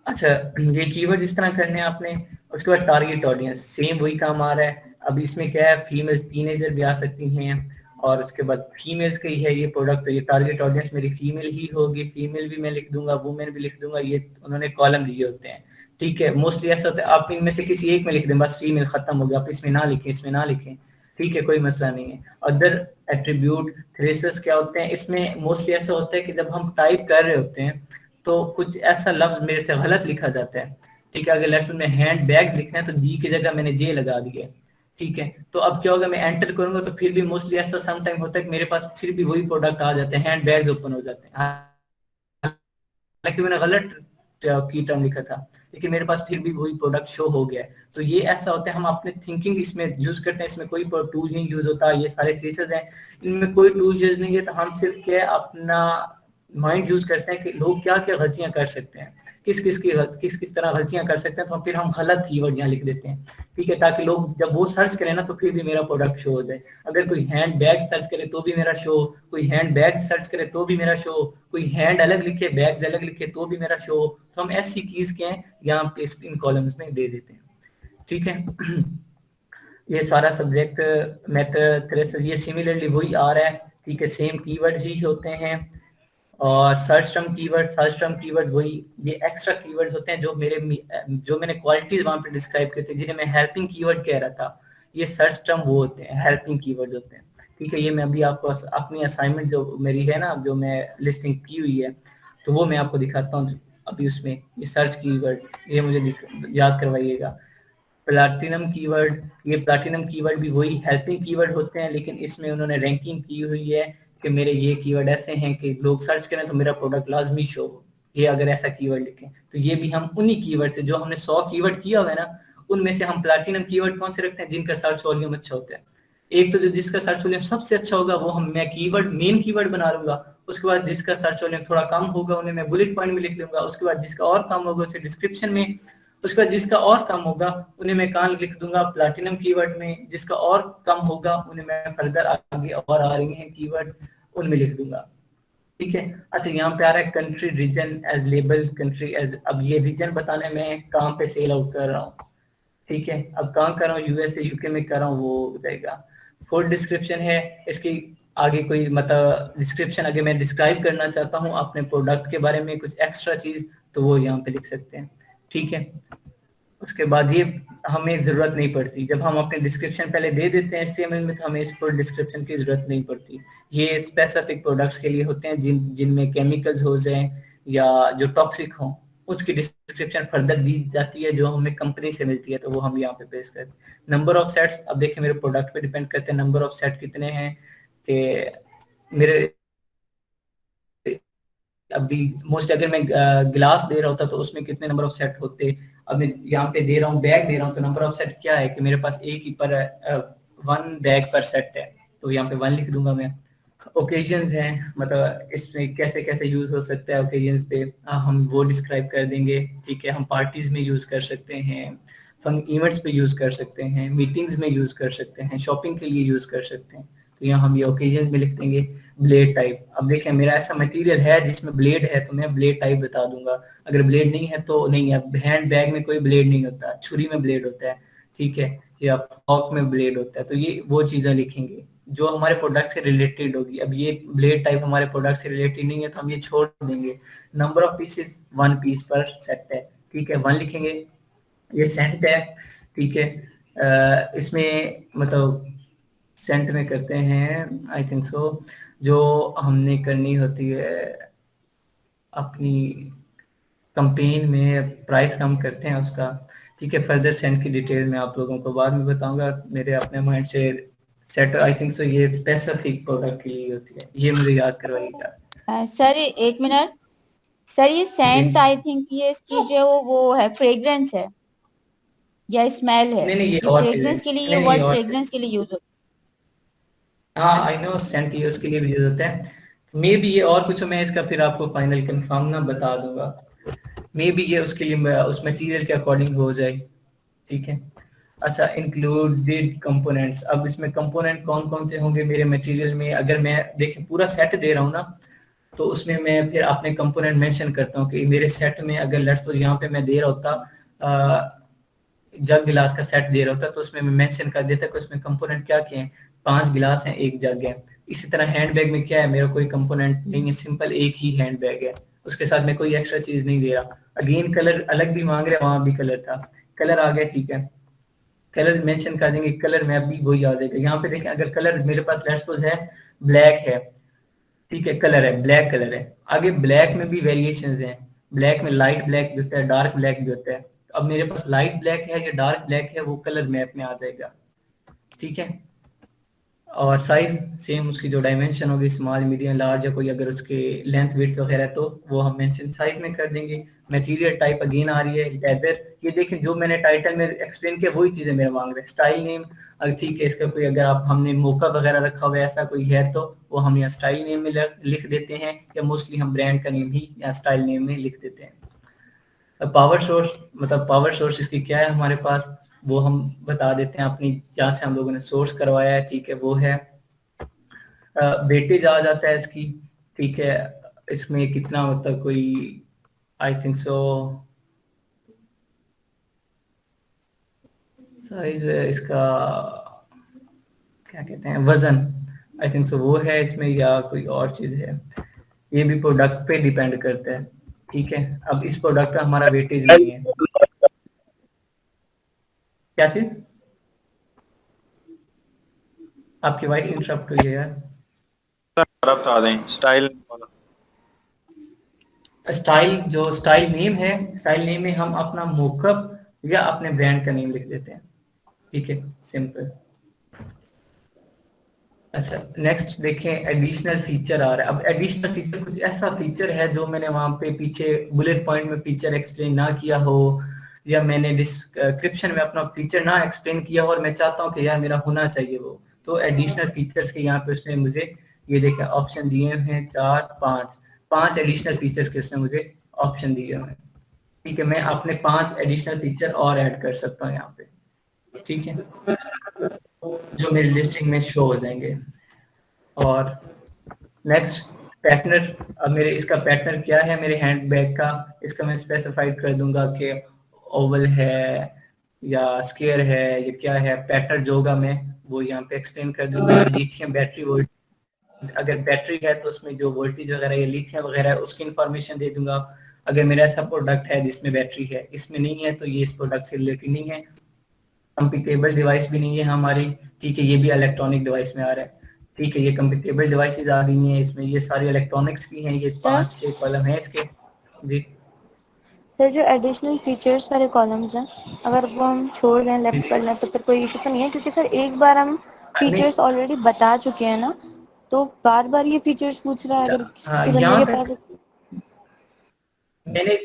अच्छा, ये कीवर्ड जिस तरह करने हैं आपने। उसके बाद टारगेट ऑडियंस, सेम वही काम आ रहा है। अब इसमें क्या है, फीमेल टीनेजर भी आ सकती हैं, और उसके बाद फीमेल्स का ही है ये प्रोडक्ट, तो ये टारगेट ऑडियंस मेरी फीमेल ही होगी। फीमेल भी मैं लिख दूंगा, वुमेन भी लिख दूंगा, ये उन्होंने कॉलम दिए होते हैं। ठीक है, मोस्टली ऐसा होता है आप इनमें से किसी एक में लिख दें, बस फीमेल खत्म हो गया, आप इसमें ना लिखें, इसमें ना लिखें। ठीक है, कोई मसला नहीं है। अदर एट्रीब्यूट थ्रेशर्स क्या होते हैं, इसमें मोस्टली ऐसा होता है कि जब हम टाइप कर रहे होते हैं तो कुछ ऐसा लफ्ज मेरे से गलत लिखा जाता है, ठीक है। अगर लेफ्ट में हैंड बैग लिखना है तो जी की जगह मैंने जे लगा दिया, ठीक है। तो अब क्या होगा, मैं एंटर करूंगा तो फिर भी मोस्टली ऐसा सम टाइम होता है कि मेरे पास फिर भी वही प्रोडक्ट आ जाते हैं, हैंड बैग्स ओपन हो जाते हैं, हालांकि मैंने गलत की टर्म लिखा था, लेकिन मेरे पास फिर भी वही प्रोडक्ट शो हो गया है। तो ये ऐसा होता है, हम अपने थिंकिंग इसमें यूज करते हैं, इसमें कोई टूल नहीं यूज होता। ये सारे फीचर्स हैं, इनमें कोई टूल यूज नहीं है, तो हम सिर्फ क्या अपना माइंड यूज करते हैं कि लोग क्या क्या गलतियां कर सकते हैं, किस किस तरह गलतियां कर सकते हैं, तो फिर हम गलत कीवर्ड यहाँ लिख देते हैं, ठीक है, ताकि लोग जब वो सर्च करें ना तो फिर भी मेरा प्रोडक्ट शो हो जाए। अगर कोई हैंड बैग सर्च करे तो भी मेरा शो, कोई हैंड बैग सर्च करे तो भी मेरा शो, कोई हैंड अलग लिखे बैग्स अलग लिखे तो भी मेरा शो। तो हम ऐसी कीज के यहाँ पे इन कॉलम्स में दे देते हैं, ठीक है। ये सारा सब्जेक्ट मेथड ये सिमिलरली वही आ रहा है, ठीक है, सेम कीवर्ड ही होते हैं। और सर्च टर्म कीवर्ड वही, ये एक्स्ट्रा कीवर्ड्स होते हैं जो मैंने क्वालिटीज वहां पे डिस्क्राइब किए थे, जिन्हें मैं हेल्पिंग कीवर्ड कह रहा था, ये सर्च टर्म वो होते हैं, हेल्पिंग कीवर्ड्स होते हैं, ठीक है। ये मैं अभी आपको अपनी असाइनमेंट जो मेरी है ना, जो मैं लिस्टिंग की हुई है, तो वो मैं आपको दिखाता हूँ अभी। उसमें ये सर्च कीवर्ड ये मुझे याद करवाइएगा। प्लैटिनम कीवर्ड, ये प्लैटिनम कीवर्ड भी वही हेल्पिंग कीवर्ड होते हैं, लेकिन इसमें उन्होंने रैंकिंग की हुई है कि मेरे ये कीवर्ड ऐसे हैं कि लोग सर्च करें तो मेरा प्रोडक्ट लाजमी शो हो, ये अगर ऐसा कीवर्ड लिखें तो ये भी हम उन्हीं कीवर्ड से, जो हमने 100 कीवर्ड किया हुआ है ना, उनमें से हम प्लैटिनम कीवर्ड कौन से रखते हैं, जिनका सर्च वॉल्यूम अच्छा होता है। एक तो जो जिसका सर्च वॉल्यूम सबसे अच्छा होगा वो मैं मेन कीवर्ड बना लूंगा, उसके बाद जिसका सर्च वॉल्यूम थोड़ा कम होगा उन्हें मैं बुलेट पॉइंट में लिख लूंगा, उसके बाद जिसका और कम होगा उसे डिस्क्रिप्शन में, उसके बाद जिसका और कम होगा उन्हें मैं कहाँ लिख दूंगा, प्लैटिनम कीवर्ड में, जिसका और कम होगा उन्हें मैं फर्दर आगे और आ रही हैं कीवर्ड उनमें लिख दूंगा, ठीक है। अच्छा, यहाँ पे आ रहा है country region as label, country as, अब ये रीजन बताने में कहाँ पे सेल आउट कर रहा हूँ, ठीक है। अब कहाँ कर रहा हूँ, यूएसए यूके में कर रहा हूँ, वो बताएगा। फुल डिस्क्रिप्शन है, इसकी आगे कोई मतलब डिस्क्रिप्शन अगर मैं डिस्क्राइब करना चाहता हूँ अपने प्रोडक्ट के बारे में कुछ एक्स्ट्रा चीज, तो वो यहाँ पे लिख सकते हैं, ठीक है। उसके बाद ये हमें जरूरत नहीं पड़ती, जब हम अपने डिस्क्रिप्शन पहले दे देते हैं HTML में तो हमें इस पर डिस्क्रिप्शन की जरूरत नहीं पड़ती। ये स्पेसिफिक प्रोडक्ट्स के लिए होते हैं जिनमें केमिकल्स हो जाएं या जो टॉक्सिक हो, उसकी डिस्क्रिप्शन फर्दर दी जाती है जो हमें कंपनी से मिलती है, तो वो हम यहाँ पे पेश करते हैं। नंबर ऑफ सेट्स, अब देखिए मेरे प्रोडक्ट पे डिपेंड करते हैं नंबर ऑफ सेट कितने हैं, कि मेरे अभी मोस्ट अगर मैं गिलास दे रहा होता तो उसमें कितने नंबर ऑफ सेट होते, अब मैं यहाँ पे दे रहा हूँ बैग दे रहा हूँ, तो नंबर ऑफ सेट क्या है कि मेरे पास एक ही पर 1 बैग पर सेट है, तो यहाँ पे 1 लिख दूंगा मैं। ओकेजन्स हैं, मतलब इसमें कैसे कैसे यूज हो सकता है ओकेजन्स पे, हम वो डिस्क्राइब कर देंगे, ठीक है। हम पार्टीज में यूज कर सकते हैं, हम इवेंट्स पे यूज कर सकते हैं, मीटिंग्स में यूज कर सकते हैं, शॉपिंग के लिए यूज कर सकते हैं, तो यहाँ हम ये ओकेजन में लिख देंगे। ब्लेड टाइप, अब देखें मेरा ऐसा मटेरियल है जिसमें ब्लेड है तो मैं ब्लेड टाइप बता दूंगा, अगर ब्लेड नहीं है तो नहीं है। हैंड बैग में कोई ब्लेड नहीं होता, छुरी में ब्लेड होता है, ठीक है, या फॉक में ब्लेड होता है, तो ये वो चीजें लिखेंगे जो हमारे प्रोडक्ट से रिलेटेड होगी। अब ये ब्लेड टाइप हमारे प्रोडक्ट से रिलेटेड नहीं है तो हम ये छोड़ देंगे। नंबर ऑफ पीसेस 1 पीस पर सेट है, ठीक है, 1 लिखेंगे। ये सेंट है, ठीक है, इसमें मतलब सेंट में करते हैं आई थिंक सो, जो हमने करनी होती है अपनी कंपेन में प्राइस कम करते हैं उसका, ठीक है। फर्दर सेंट की डिटेल मैं आप लोगों को बाद में बताऊंगा, मेरे अपने माइंड से सेट आई थिंक सो ये स्पेसिफिक प्रोडक्ट के लिए होती है, ये मुझे याद करवाइएगा। सर 1 मिनट सर, ये सेंट आई थिंक ये इसकी जो वो है फ्रेग्रेंस है या स्मेल है? नहीं ये फ्रेग्रेंस के लिए, ये वर्ड फ्रेग्रेंस के लिए यूज होता है। हाँ आई नो सेंट ये उसके लिए भी यूज होता है, मे बी ये और कुछ मैं इसका फिर आपको फाइनल कंफर्म ना बता दूंगा, मे बी ये उसके लिए उस मटेरियल के अकॉर्डिंग हो जाए, ठीक है। अच्छा, इंक्लूडेड कंपोनेंट्स, अब इसमें कंपोनेंट कौन कौन से होंगे मेरे मटेरियल में, अगर मैं देखिए पूरा सेट दे रहा हूँ ना तो उसमें मैं फिर अपने कंपोनेंट मेंशन करता हूँ कि मेरे सेट में अगर लेट्स सपोज यहाँ पे मैं दे रहा होता जग गिलास का सेट दे रहा होता तो उसमें मैं मेंशन कर देता कि उसमें कंपोनेंट क्या क्या है, 5 गिलास हैं 1 जग है। इसी तरह हैंड बैग में क्या है, मेरा कोई कंपोनेंट नहीं है, सिंपल एक ही हैंड बैग है, उसके साथ मैं कोई एक्स्ट्रा चीज नहीं दे रहा। अगेन कलर अलग भी मांग रहे, वहां भी कलर था, कलर आ गया, ठीक है। कलर मेंशन कर देंगे, कलर मैप भी वही आ जाएगा। यहाँ पे देखें अगर कलर मेरे पास लेट्स सपोज है ब्लैक है, ठीक है, कलर है ब्लैक कलर है, आगे ब्लैक में भी वेरिएशंस हैं, ब्लैक में लाइट ब्लैक भी होता है, डार्क ब्लैक भी होता है। अब मेरे पास लाइट ब्लैक है या डार्क ब्लैक है वो कलर मैप में आ जाएगा, ठीक है। और साइज सेम, उसकी जो डायमेंशन होगी स्मॉल मीडियम लार्ज या कोई अगर उसके लेंथ विड्थ वगैरह तो वो हम मेंशन साइज में कर देंगे। मटेरियल टाइप अगेन आ रही है लेदर, ये देखें जो मैंने टाइटल में एक्सप्लेन किया वही चीजें मेरे मांग रहे हैं। स्टाइल नेम अगर ठीक है, इसका कोई अगर आप हमने मौका वगैरह रखा हुआ है ऐसा कोई है तो वो हम यहाँ स्टाइल नेम में लिख देते हैं, या मोस्टली हम ब्रांड का नेम ही या स्टाइल नेम में लिख देते हैं। पावर सोर्स मतलब पावर सोर्स इसकी क्या है हमारे पास वो हम बता देते हैं अपनी जहाँ से हम लोगों ने सोर्स करवाया है, ठीक है, वो है वेटेज आ जाता है इसकी, ठीक है, इसमें कितना मतलब कोई आई थिंक सो साइज इसका क्या कहते हैं वजन, आई थिंक सो वो है इसमें या कोई और चीज है, ये भी प्रोडक्ट पे डिपेंड करता है, ठीक है। अब इस प्रोडक्ट का हमारा वेटेज नहीं है, क्या चीज आपकी वॉइस इंटरप्ट हुई है यार। बता दें स्टाइल स्टाइल जो स्टाइल नेम है, स्टाइल नेम में हम अपना मोकअप या अपने ब्रांड का नेम लिख देते हैं, ठीक है, सिंपल। अच्छा नेक्स्ट देखें एडिशनल फीचर आ रहा है। अब एडिशनल फीचर कुछ ऐसा फीचर है जो मैंने वहां पे पीछे बुलेट पॉइंट में फीचर एक्सप्लेन ना किया हो या मैंने डिस्क्रिप्शन में अपना फीचर ना एक्सप्लेन किया हो और मैं चाहता हूँ कि यार मेरा होना चाहिए वो, तो एडिशनल फीचर्स के यहाँ पे उसने मुझे ये देखें ऑप्शन दिए हैं 5 एडिशनल फीचर्स के उसने मुझे ऑप्शन दिए हुए हैं, ठीक है। मैं अपने 5 एडिशनल फीचर और ऐड कर सकता हूँ यहाँ पे, ठीक है, जो मेरी लिस्टिंग में शो हो जाएंगे। और नेक्स्ट पैटर्न, अब मेरे इसका पैटर्न क्या है मेरे हैंड बैग का, इसका मैं स्पेसिफाइड कर दूंगा कि ओवल है या स्क्वायर है या क्या है, पैटर्न जो होगा मैं वो यहाँ पे एक्सप्लेन कर दूंगा। लिथियम बैटरी वोल्ट, अगर बैटरी है तो उसमें जो वोल्टेज वगैरह या लिथियम वगैरह है उसकी इंफॉर्मेशन दे दूंगा। अगर मेरा ऐसा प्रोडक्ट है जिसमें बैटरी है, इसमें नहीं है तो ये इस प्रोडक्ट से रिलेटेड नहीं है। कंपेटेबल डिवाइस भी नहीं है हमारी, ठीक है, ये भी इलेक्ट्रॉनिक डिवाइस में आ रहा है, ठीक है, ये कंपेटेबल डिवाइसेस आ गई हैं इसमें, ये सारी इलेक्ट्रॉनिक्स की हैं, ये 5-6 कॉलम है इसके। जी सर जो एडिशनल फीचर्स वाले कॉलम्स हैं अगर वो हम छोड़ दें लेफ्ट कर लें तो फिर कोई इशू तो नहीं है, क्योंकि सर एक बार हम फीचर्स ऑलरेडी बता चुके हैं ना, तो बार बार ये फीचर्स पूछ रहा है अगर किसी बंदे के पास। मैंने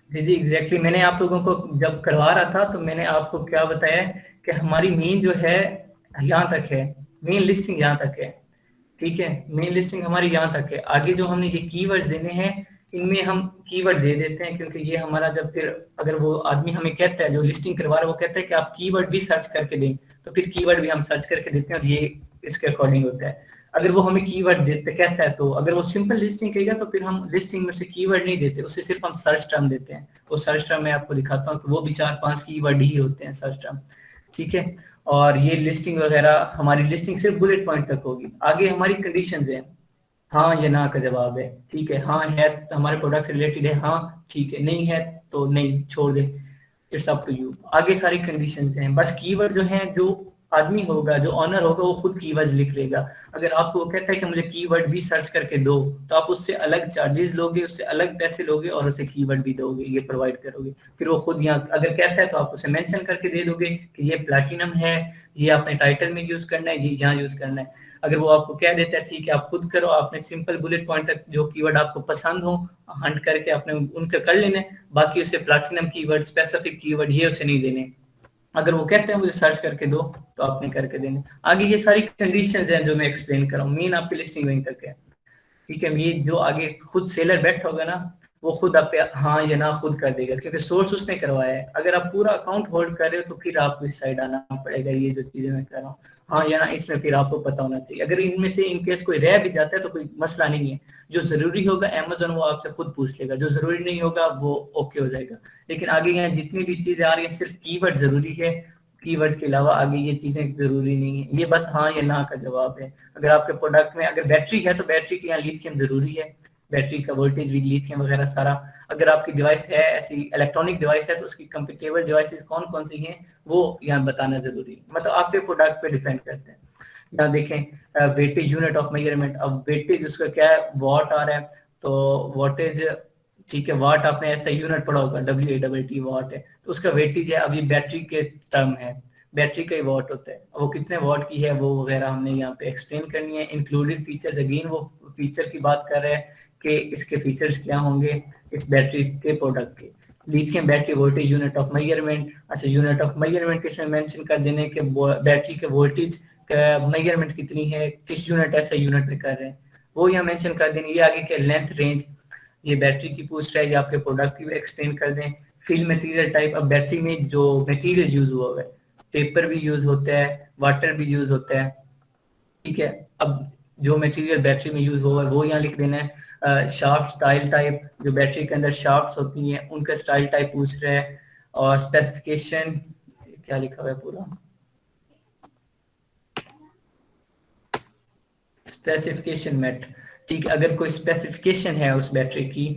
जी एग्जैक्टली मैंने आप लोगों को जब करवा रहा था तो मैंने आपको क्या बताया कि हमारी मेन जो है यहाँ तक है, मेन लिस्टिंग यहाँ तक है, ठीक है, मेन लिस्टिंग हमारी यहाँ तक है। आगे जो हमने ये कीवर्ड्स देने हैं इनमें हम कीवर्ड दे देते हैं, क्योंकि ये हमारा जब फिर अगर वो आदमी हमें कहता है जो लिस्टिंग करवा रहा है वो कहता है कि आप कीवर्ड भी सर्च करके दें, तो फिर कीवर्ड भी हम सर्च करके देते हैं और ये इसके अकॉर्डिंग होता है। अगर वो हमें कीवर्ड देते कहता है तो अगर वो सिंपल लिस्टिंग कहेगा तो फिर हम लिस्टिंग में से कीवर्ड नहीं देते, उससे सिर्फ हम सर्च टर्म देते हैं। वो सर्च टर्म मैं आपको दिखाता हूँ कि वो भी 4-5 कीवर्ड ही होते हैं सर्च टर्म, ठीक है। और ये लिस्टिंग वगैरह हमारी लिस्टिंग सिर्फ बुलेट पॉइंट तक होगी। आगे हमारी कंडीशंस हैं, हाँ या ना का जवाब है, ठीक है, हाँ है तो हमारे प्रोडक्ट से रिलेटेड है, हाँ ठीक है, नहीं है तो नहीं, छोड़ दे, इट्स अप टू यू। आगे सारी कंडीशंस हैं, बस कीवर्ड जो है जो आदमी होगा जो ऑनर होगा वो खुद कीवर्ड लिख लेगा। अगर आपको कहता है कि मुझे कीवर्ड भी सर्च करके दो तो आप उससे अलग चार्जेस लोगे, उससे अलग पैसे लोगे और उसे कीवर्ड भी दोगे, ये प्रोवाइड करोगे। फिर वो खुद यहाँ अगर कहता है तो आप उसे मेंशन करके दे दोगे कि ये प्लैटिनम है, ये आपने टाइटल में यूज करना है, ये यहाँ यूज करना है। अगर वो आपको कह देता है ठीक है आप खुद करो, आपने सिंपल बुलेट पॉइंट तक जो कीवर्ड आपको पसंद हो हंट करके आपने उनके कर लेने, बाकी उसे प्लैटिनम कीवर्ड स्पेसिफिक कीवर्ड ये उसे नहीं देने। अगर वो कहते हैं मुझे सर्च करके दो तो आपने करके देने। आगे ये सारी कंडीशंस हैं जो मैं एक्सप्लेन कर रहा हूँ, मेन आपकी लिस्टिंग वहीं तक है, ठीक है। ये जो आगे खुद सेलर बैठा होगा ना वो खुद आप पे हाँ या ना खुद कर देगा, क्योंकि सोर्स उसने करवाया है। अगर आप पूरा अकाउंट होल्ड कर रहे हो तो फिर आपको इस साइड आना पड़ेगा, ये जो चीजें मैं कर रहा हूँ हाँ या ना इसमें फिर आपको पता होना चाहिए। अगर इनमें से इनकेस कोई रह भी जाता है तो कोई मसला नहीं है, जो जरूरी होगा अमेज़न वो आपसे खुद पूछ लेगा, जो जरूरी नहीं होगा वो ओके हो जाएगा। लेकिन आगे यहाँ जितनी भी चीजें आ रही है सिर्फ कीवर्ड जरूरी है, कीवर्ड के अलावा आगे ये चीजें जरूरी नहीं है, ये बस हाँ या ना का जवाब है। अगर आपके प्रोडक्ट में अगर बैटरी है तो बैटरी के यहाँ लिथियम जरूरी है, बैटरी का वोल्टेज भी, लिथियम वगैरह सारा। अगर आपकी डिवाइस है ऐसी इलेक्ट्रॉनिक डिवाइस है तो उसकी कंपेटेबल डिवाइसेस कौन कौन सी हैं वो यहाँ बताना जरूरी है, मतलब आपके प्रोडक्ट पे डिपेंड करते हैं। यहाँ देखें वेटेज यूनिट ऑफ मेजरमेंट, अब वेटेज उसका क्या है, वॉट आ रहा है, तो वॉटेज ठीक है, वाट आपने ऐसा यूनिट पढ़ा होगा, WATT वाट है, तो उसका वेटेज है। अभी बैटरी के टर्म है, बैटरी का ही वॉट होता है, वो कितने वॉट की है वो वगैरह हमने यहाँ पे एक्सप्लेन करनी है। इंक्लूडेड फीचर्स, अगेन वो फीचर की बात कर रहे हैं कि इसके फीचर्स क्या होंगे इस बैटरी के प्रोडक्ट के। Lithium battery voltage unit of measurement, अच्छा यूनिट ऑफ मेजरमेंट इसमें मेंशन कर देने के बैटरी के वोल्टेज का मेजरमेंट कितनी है, किस यूनिट ऐसा यूनिट में कर रहे हैं वो यहाँ मेंशन कर देंगे। ये आगे के लेंथ रेंज, ये बैटरी की पूछ रहा है, ये आपके प्रोडक्ट की भी एक्सप्लेन कर दें। फिल मटेरियल टाइप, अब बैटरी में जो मटेरियल यूज हुआ है, पेपर भी यूज होता है, वाटर भी यूज होता है, ठीक है। अब जो मटेरियल बैटरी में यूज हुआ है वो यहाँ लिख देना है। शाफ्ट स्टाइल टाइप, जो बैटरी के अंदर शाफ्ट्स होती हैं उनका स्टाइल टाइप पूछ रहा है। और स्पेसिफिकेशन क्या लिखा हुआ है पूरा, स्पेसिफिकेशन मेट, ठीक है। अगर कोई स्पेसिफिकेशन है उस बैटरी की,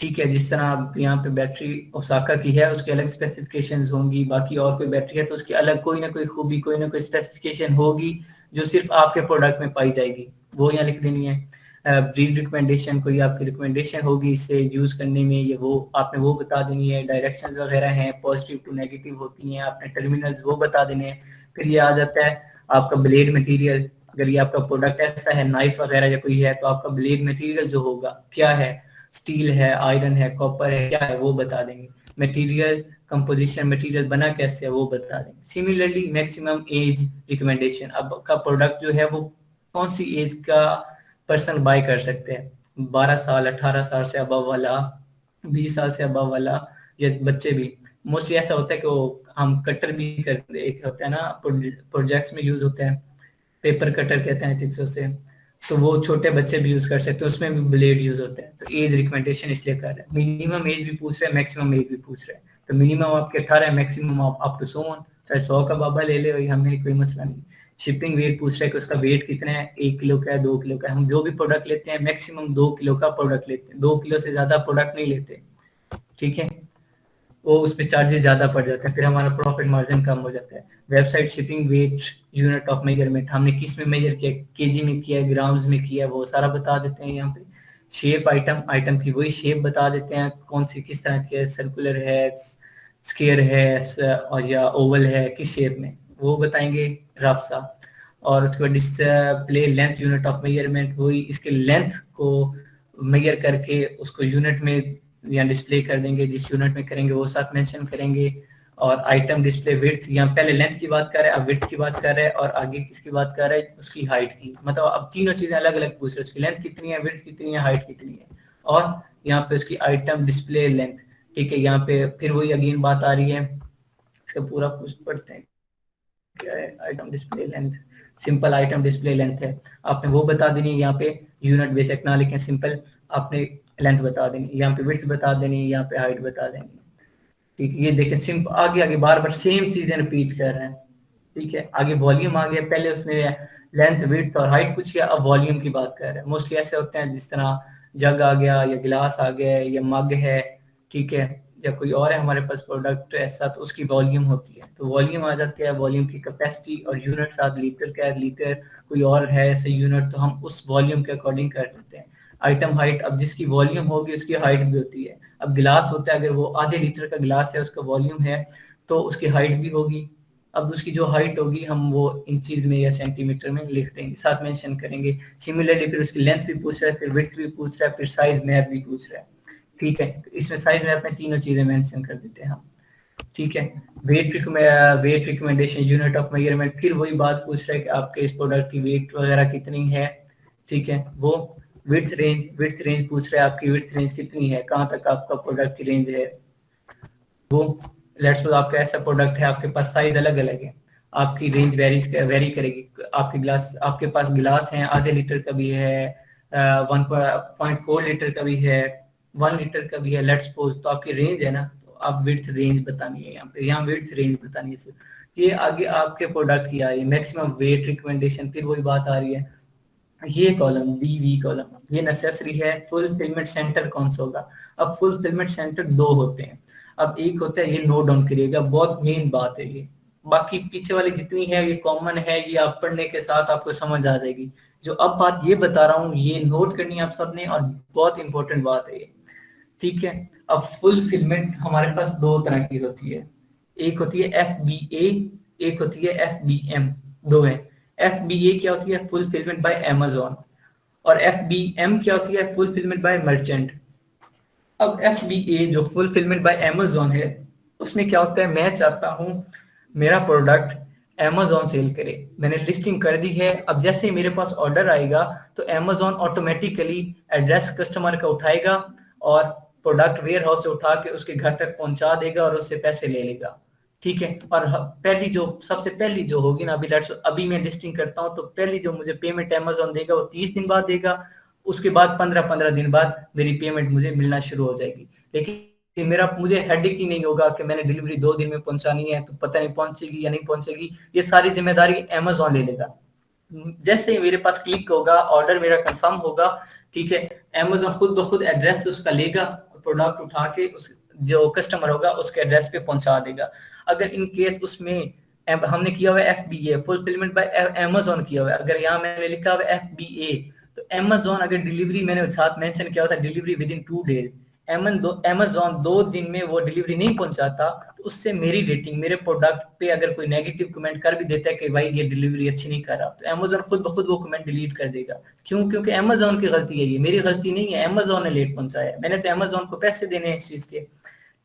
ठीक है, जिस तरह आप यहाँ पे बैटरी ओसाका की है उसकी अलग स्पेसिफिकेशंस होंगी, बाकी और कोई बैटरी है तो उसकी अलग कोई ना कोई खूबी, कोई ना कोई स्पेसिफिकेशन होगी जो सिर्फ आपके प्रोडक्ट में पाई जाएगी, वो यहाँ लिख देनी है। ब्रीड रिकमेंडेशन, कोई आपकी रिकमेंडेशन होगी इसे यूज करने में, ये वो आपने वो बता देनी है। डायरेक्शंस वगैरह हैं, पॉजिटिव टू नेगेटिव होती हैं, आपने टर्मिनल्स वो बता देने हैं। फिर ये आ जाता है आपका ब्लेड मटेरियल, अगर ये आपका प्रोडक्ट ऐसा है नाइफ वगैरह या कोई है तो आपका ब्लेड मटेरियल जो होगा क्या है, स्टील है, आयरन है, कॉपर है, क्या है वो बता देंगे। मटेरियल कंपोजिशन, मटेरियल बना कैसे है वो बता देंगे। सिमिलरली मैक्सिमम एज रिकमेंडेशन, अब का प्रोडक्ट जो है वो कौन सी एज का पर्सन बाय कर सकते हैं, 12 साल 18 साल से अबव वाला, 20 साल से अबव वाला, या बच्चे भी। मोस्टली ऐसा होता है कि वो हम कटर भी करते, एक होता है ना प्रोजेक्ट्स में यूज होते हैं, पेपर कटर कहते हैं चिक्सों से, तो वो छोटे बच्चे भी यूज कर सकते हैं, उसमें भी ब्लेड यूज होता है। तो एज रिकमेंडेशन इसलिए कर रहे हैं। मिनिमम एज भी पूछ रहे हैं, मैक्सिमम एज भी पूछ रहे हैं। तो मिनिमम आपके 18 है, मैक्सिमम आप अप टू 100, चाहे 100 का बाबा ले ले, हमें कोई मसला नहीं। शिपिंग वेट पूछ रहे हैं कि उसका वेट कितना है, 1 किलो का है, 2 किलो का है। हम जो भी प्रोडक्ट लेते हैं मैक्सिमम 2 किलो का प्रोडक्ट लेते हैं, 2 किलो से ज्यादा प्रोडक्ट नहीं लेते, ठीक है, वो उस पे चार्जेस ज्यादा पड़ जाते हैं, फिर हमारा प्रॉफिट मार्जिन कम हो जाता है। Website shipping weight unit of measurement, हमने किस में मेजर किया, केजी में किया, ग्राम्स में किया, वो सारा बता देते हैं यहाँ पे। शेप आइटम की वही शेप बता देते हैं, कौन सी किस तरह की है, सर्कुलर है, स्क्वायर है और या ओवल है, किस शेप में वो बताएंगे रफ सा। और उसके बाद display length unit of measurement, वही इसके लेंथ को मेजर करके उसको यूनिट में या डिस्प्ले कर देंगे, जिस यूनिट में करेंगे वो साथ मेंशन करेंगे। और आइटम डिस्प्ले विड्थ, यहाँ पहले लेंथ की बात कर रहे हैं, अब विड्थ की बात कर रहे हैं, और आगे किसकी बात कर रहे हैं, उसकी हाइट की। मतलब अब तीनों चीजें अलग अलग पूछ रहे हैं, उसकी लेंथ कितनी है, विड्थ कितनी है, हाइट कितनी है, और यहाँ पे उसकी आइटम डिस्प्ले लेंथ, ठीक है। यहाँ पे फिर वही अगेन बात आ रही है, इसका पूरा कुछ पढ़ते हैं क्या है, item display length, simple item display length है, आपने वो बता देनी है। यहाँ पे यूनिट बेसिक ना लिखें, सिंपल आपने लेंथ बता देनी, यहाँ पे विड्थ बता देनी, यहाँ पे हाइट बता देनी, ठीक है। ये देखें सिंपल, आगे आगे बार बार सेम चीजें रिपीट कर रहे हैं, ठीक है। आगे वॉल्यूम आ गया, पहले उसने लेंथ विड्थ और हाइट पूछी, अब वॉल्यूम की बात कर रहे हैं। मोस्टली ऐसे होते हैं जिस तरह जग आ गया या गिलास आ गया या मग है, ठीक है, या कोई और है हमारे पास प्रोडक्ट ऐसा, तो उसकी वॉल्यूम होती है, तो वॉल्यूम आ जाती है। वॉल्यूम की कैपेसिटी और यूनिट साथ लीटर का है, लीटर कोई और है ऐसे यूनिट, तो हम उस वॉल्यूम के अकॉर्डिंग कर देते हैं। आइटम हाइट, अब जिसकी वॉल्यूम होगी उसकी हाइट भी होती है। अब गिलास होता है, अगर वो आधे लीटर का गिलास है, उसका वॉल्यूम है, तो उसकी हाइट भी होगी। अब उसकी जो हाइट होगी हम वो इंचीज में या सेंटीमीटर में लिख देंगे, साथ मेंशन करेंगे। सिमिलरली फिर उसकी लेंथ भी पूछ रहा है, फिर विड्थ भी पूछ रहा है, फिर साइज मैप भी पूछ रहा है, ठीक है। इसमें साइज मैप में तीनों चीजें मेंशन कर देते हैं हम, ठीक है। Weight recommendation unit of measurement, फिर वही बात पूछ रहा है कि आपके इस प्रोडक्ट की वेट वगैरह कितनी है, ठीक है। वो विड्थ रेंज पूछ रहा है, आपकी विड्थ रेंज कितनी है, कहाँ तक आपका प्रोडक्ट की रेंज है। वो लेट्स सपोज आपका ऐसा प्रोडक्ट है, आपके पास साइज अलग अलग है, आपकी रेंज वेरी करेगी। आपके पास गिलास है, आधे लीटर का भी है, 1.4 लीटर का भी है, 1 लीटर का भी है, लेट्स सपोज, तो आपकी रेंज है ना, तो आप विड्थ रेंज बतानी है यहाँ पे, यहाँ विड्थ रेंज बतानी है। ये आगे आपके प्रोडक्ट की आ रही है। मैक्सिमम वेट रिकमेंडेशन, फिर वही बात आ रही है, ये कॉलम वी कॉलम ये नेसेसरी है। फुलफिलमेंट सेंटर कौन सा होगा? अब फुलफिलमेंट सेंटर दो होते हैं। अब एक होता है, ये नोट डाउन करिएगा, बहुत मेन बात है ये। बाकी पीछे वाली जितनी है ये कॉमन है, ये आप पढ़ने के साथ आपको समझ आ जाएगी। जो अब बात ये बता रहा हूँ ये नोट करनी है आप सबने, और बहुत इंपॉर्टेंट बात है ये, ठीक है। अब फुलफिलमेंट हमारे पास दो तरह की होती है, एक होती है FBA, एक होती है FBM, दो है। FBA क्या होती है? Fulfilment bye Amazon. और FBM क्या होती है? Fulfilment bye merchant. अब FBA जो फुलफिलमेंट बाय अमेज़न है, उसमें क्या होता है, मैं चाहता हूं मेरा प्रोडक्ट अमेज़न सेल करे, मैंने लिस्टिंग कर दी है। अब जैसे ही मेरे पास ऑर्डर आएगा तो अमेज़न ऑटोमेटिकली एड्रेस कस्टमर का उठाएगा और प्रोडक्ट वेयर हाउस से उठा के उसके घर तक पहुंचा देगा और उससे पैसे ले लेगा, ठीक है। और सबसे पहली जो होगी ना, अभी मैं लिस्टिंग करता हूं तो पहली जो मुझे पेमेंट अमेज़न देगा वो 30 दिन बाद देगा। उसके बाद 15-15 दिन बाद मेरी पेमेंट मुझे मिलना शुरू हो जाएगी। लेकिन मुझे हेडेक ही नहीं होगा कि मैंने डिलीवरी 2 दिन में पहुंचानी है तो पता नहीं पहुंचेगी या नहीं पहुंचेगी, ये सारी जिम्मेदारी अमेज़न ले लेगा। जैसे ही मेरे पास क्लिक होगा, ऑर्डर मेरा कंफर्म होगा, ठीक है, अमेज़न खुद ब खुद एड्रेस उसका लेगा, प्रोडक्ट उठा के उस जो कस्टमर होगा उसके एड्रेस पे पहुंचा देगा। अगर इन केस उसमें हमने किया हुआ है FBA फुलफिलमेंट बाय अमेज़न किया हुआ है, अगर यहाँ मैंने लिखा हुआ है FBA, तो अमेज़न अगर डिलीवरी मैंने साथ मेंशन किया होता है delivery with in 2 days, Amazon 2 दिन में वो डिलीवरी नहीं पहुंचाता, तो उससे मेरी रेटिंग मेरे प्रोडक्ट पे अगर कोई नेगेटिव कमेंट कर भी देता है कि भाई ये डिलीवरी अच्छी नहीं कर रहा, तो अमेज़न खुद ब खुद वो कमेंट डिलीट कर देगा। क्यों? क्योंकि अमेज़न की गलती है, ये मेरी गलती नहीं है, अमेज़न ने लेट पहुंचाया, मैंने तो अमेज़न को पैसे देने हैं इस चीज के,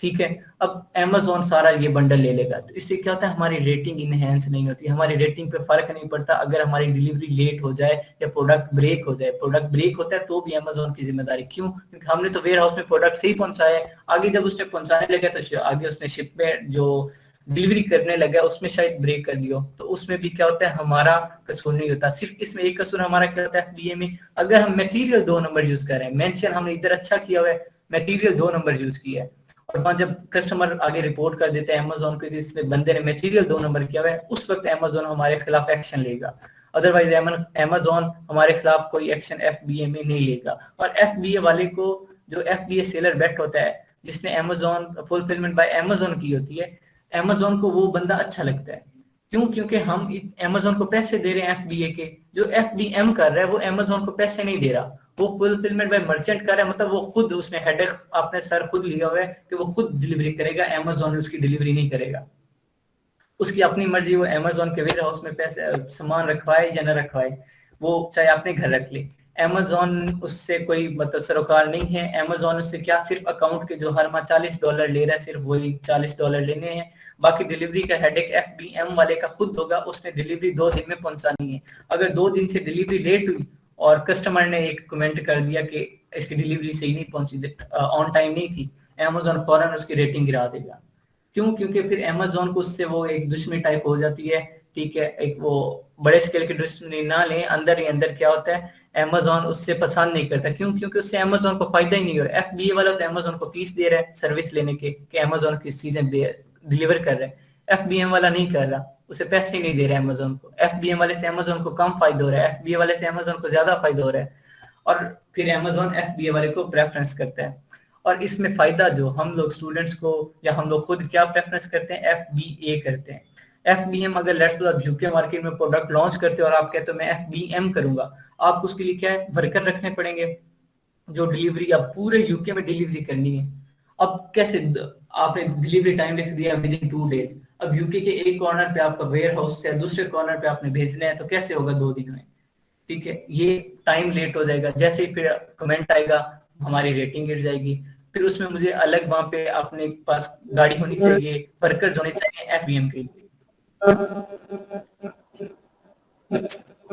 ठीक है। अब अमेज़न सारा ये बंडल ले लेगा, तो इससे क्या होता है, हमारी रेटिंग इनहेंस नहीं होती, हमारी रेटिंग पे फर्क नहीं पड़ता अगर हमारी डिलीवरी लेट हो जाए या प्रोडक्ट ब्रेक हो जाए। प्रोडक्ट ब्रेक होता है तो भी अमेज़न की जिम्मेदारी, क्यों? क्योंकि हमने तो वेयर हाउस में प्रोडक्ट सही पहुंचाया है, आगे जब उसने पहुंचाने लगा तो आगे उसने शिप में जो डिलीवरी करने लगा उसमें शायद ब्रेक कर दियो, तो उसमें भी क्या होता है, हमारा कसूर नहीं होता। सिर्फ इसमें एक कसूर हमारा क्या होता है FBA में, अगर हम मटेरियल 2 नंबर यूज कर रहे हैं, मेंशन हमने इधर अच्छा किया हुआ है, मटेरियल 2 नंबर यूज किया है, और वहां जब कस्टमर आगे रिपोर्ट कर देते हैं अमेज़न को कि इस बंदे ने मटेरियल 2 नंबर किया हुआ है, उस वक्त अमेज़न हमारे खिलाफ एक्शन लेगा। अदरवाइज अमेज़न हमारे खिलाफ कोई एक्शन FBA में नहीं लेगा। और FBA वाले को, जो FBA सेलर बैठ होता है जिसने अमेज़न फुलफिलमेंट बाय अमेज़न की होती है, अमेज़न को वो बंदा अच्छा लगता है। क्यों? क्योंकि हम अमेज़न को पैसे दे रहे हैं FBA के, जो FBM कर रहा है वो अमेज़न को पैसे नहीं दे रहा, वो फुलफिलमेंट बाय मर्चेंट कर रहा है, मतलब वो खुद उसने हेडेक अपने सर खुद लिया हुआ है कि वो खुद डिलीवरी करेगा, अमेज़न उसकी डिलीवरी नहीं करेगा। उसकी अपनी मर्जी, वो अमेज़न के वेयर हाउस में पैसे सामान रखवाए या न रखवाए, वो चाहे अपने घर रख ले, अमेज़न उससे कोई मतलब सरोकार नहीं है। अमेज़न उससे क्या, सिर्फ अकाउंट के जो हर माह $40 ले रहा है, सिर्फ वही $40 लेने हैं, बाकी डिलीवरी का हेडेक FBM वाले का खुद होगा, उसने डिलीवरी 2 दिन में पहुंचानी है। अगर 2 दिन से डिलीवरी लेट हुई और कस्टमर ने एक कमेंट कर दिया कि इसकी डिलीवरी सही नहीं पहुंची, ऑन टाइम नहीं थी, अमेज़न फौरन उसकी रेटिंग गिरा देगा। क्यों? क्योंकि फिर अमेज़न को उससे वो एक दुश्मनी टाइप हो जाती है, ठीक है। एक वो बड़े स्केल की दुश्मनी ना लें, अंदर ही अंदर क्या होता है, अमेज़न उससे पसंद नहीं करता। क्यों? क्योंकि उससे अमेज़न को फायदा ही नहीं हो रहा। FBA वाला तो अमेज़न को फीस दे रहा है सर्विस लेने के कि अमेज़न किस चीजें डिलीवर कर रहा है, FBM वाला नहीं कर रहा, उसे पैसे नहीं दे रहा है अमेज़न को। FBM वाले से अमेज़न को कम फायदा हो रहा है, FBA वाले से अमेज़न को ज्यादा फायदा हो रहा है, और फिर अमेज़न FBA वाले को प्रेफरेंस करता है। और इसमें फायदा जो हम लोग स्टूडेंट्स को या हम लोग खुद क्या प्रेफरेंस करते हैं, FBA करते हैं। FBM अगर लेट्स सपोज आप यूके मार्केट में प्रोडक्ट लॉन्च करते हो और आप कहते हो मैं FBM करूंगा, आपको उसके लिए क्या है, वर्कर रखने पड़ेंगे जो डिलीवरी आप पूरे यूके में डिलीवरी करनी है। अब कैसे, आपने डिलीवरी टाइम लिख दिया विद इन 2 डेज, अब यूके के एक कॉर्नर पे आपका वेयर हाउस से दूसरे कॉर्नर पे आपने भेजना है, तो कैसे होगा 2 दिन में, ठीक है। ये टाइम लेट हो जाएगा, जैसे ही फिर कमेंट आएगा हमारी रेटिंग गिर जाएगी, फिर उसमें मुझे अलग वहां पे अपने पास गाड़ी होनी चाहिए, वर्कर्स होने चाहिए FBM के लिए।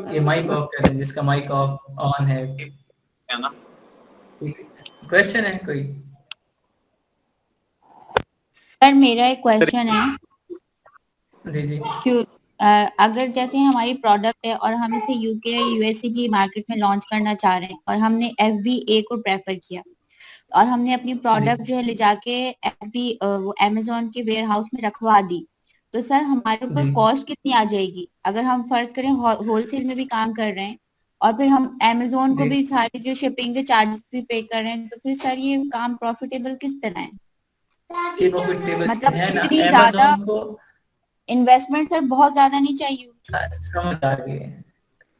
ये माइक ऑफ करें जिसका माइक ऑफ ऑन है, क्वेश्चन है कोई? सर मेरा एक क्वेश्चन है, जी जी। अगर जैसे हमारी प्रोडक्ट है और हम इसे यूके यूएसए की मार्केट में लॉन्च करना चाह रहे हैं और हमने FBA को प्रेफर किया और हमने अपनी प्रोडक्ट जो है ले जाके वो अमेज़न के वेयर हाउस में रखवा दी, तो सर हमारे ऊपर कॉस्ट कितनी आ जाएगी? अगर हम फर्ज करें होलसेल में भी काम कर रहे हैं और फिर हम Amazon को जी। भी सारी जो शिपिंग के चार्जेस भी पे कर रहे हैं, तो फिर सर ये काम प्रॉफिटेबल किस तरह है? ये प्रॉफिटेबल मतलब है ना, इतनी ज्यादा Amazon को इन्वेस्टमेंट सर बहुत ज्यादा नहीं चाहिए। समझ आ गई है,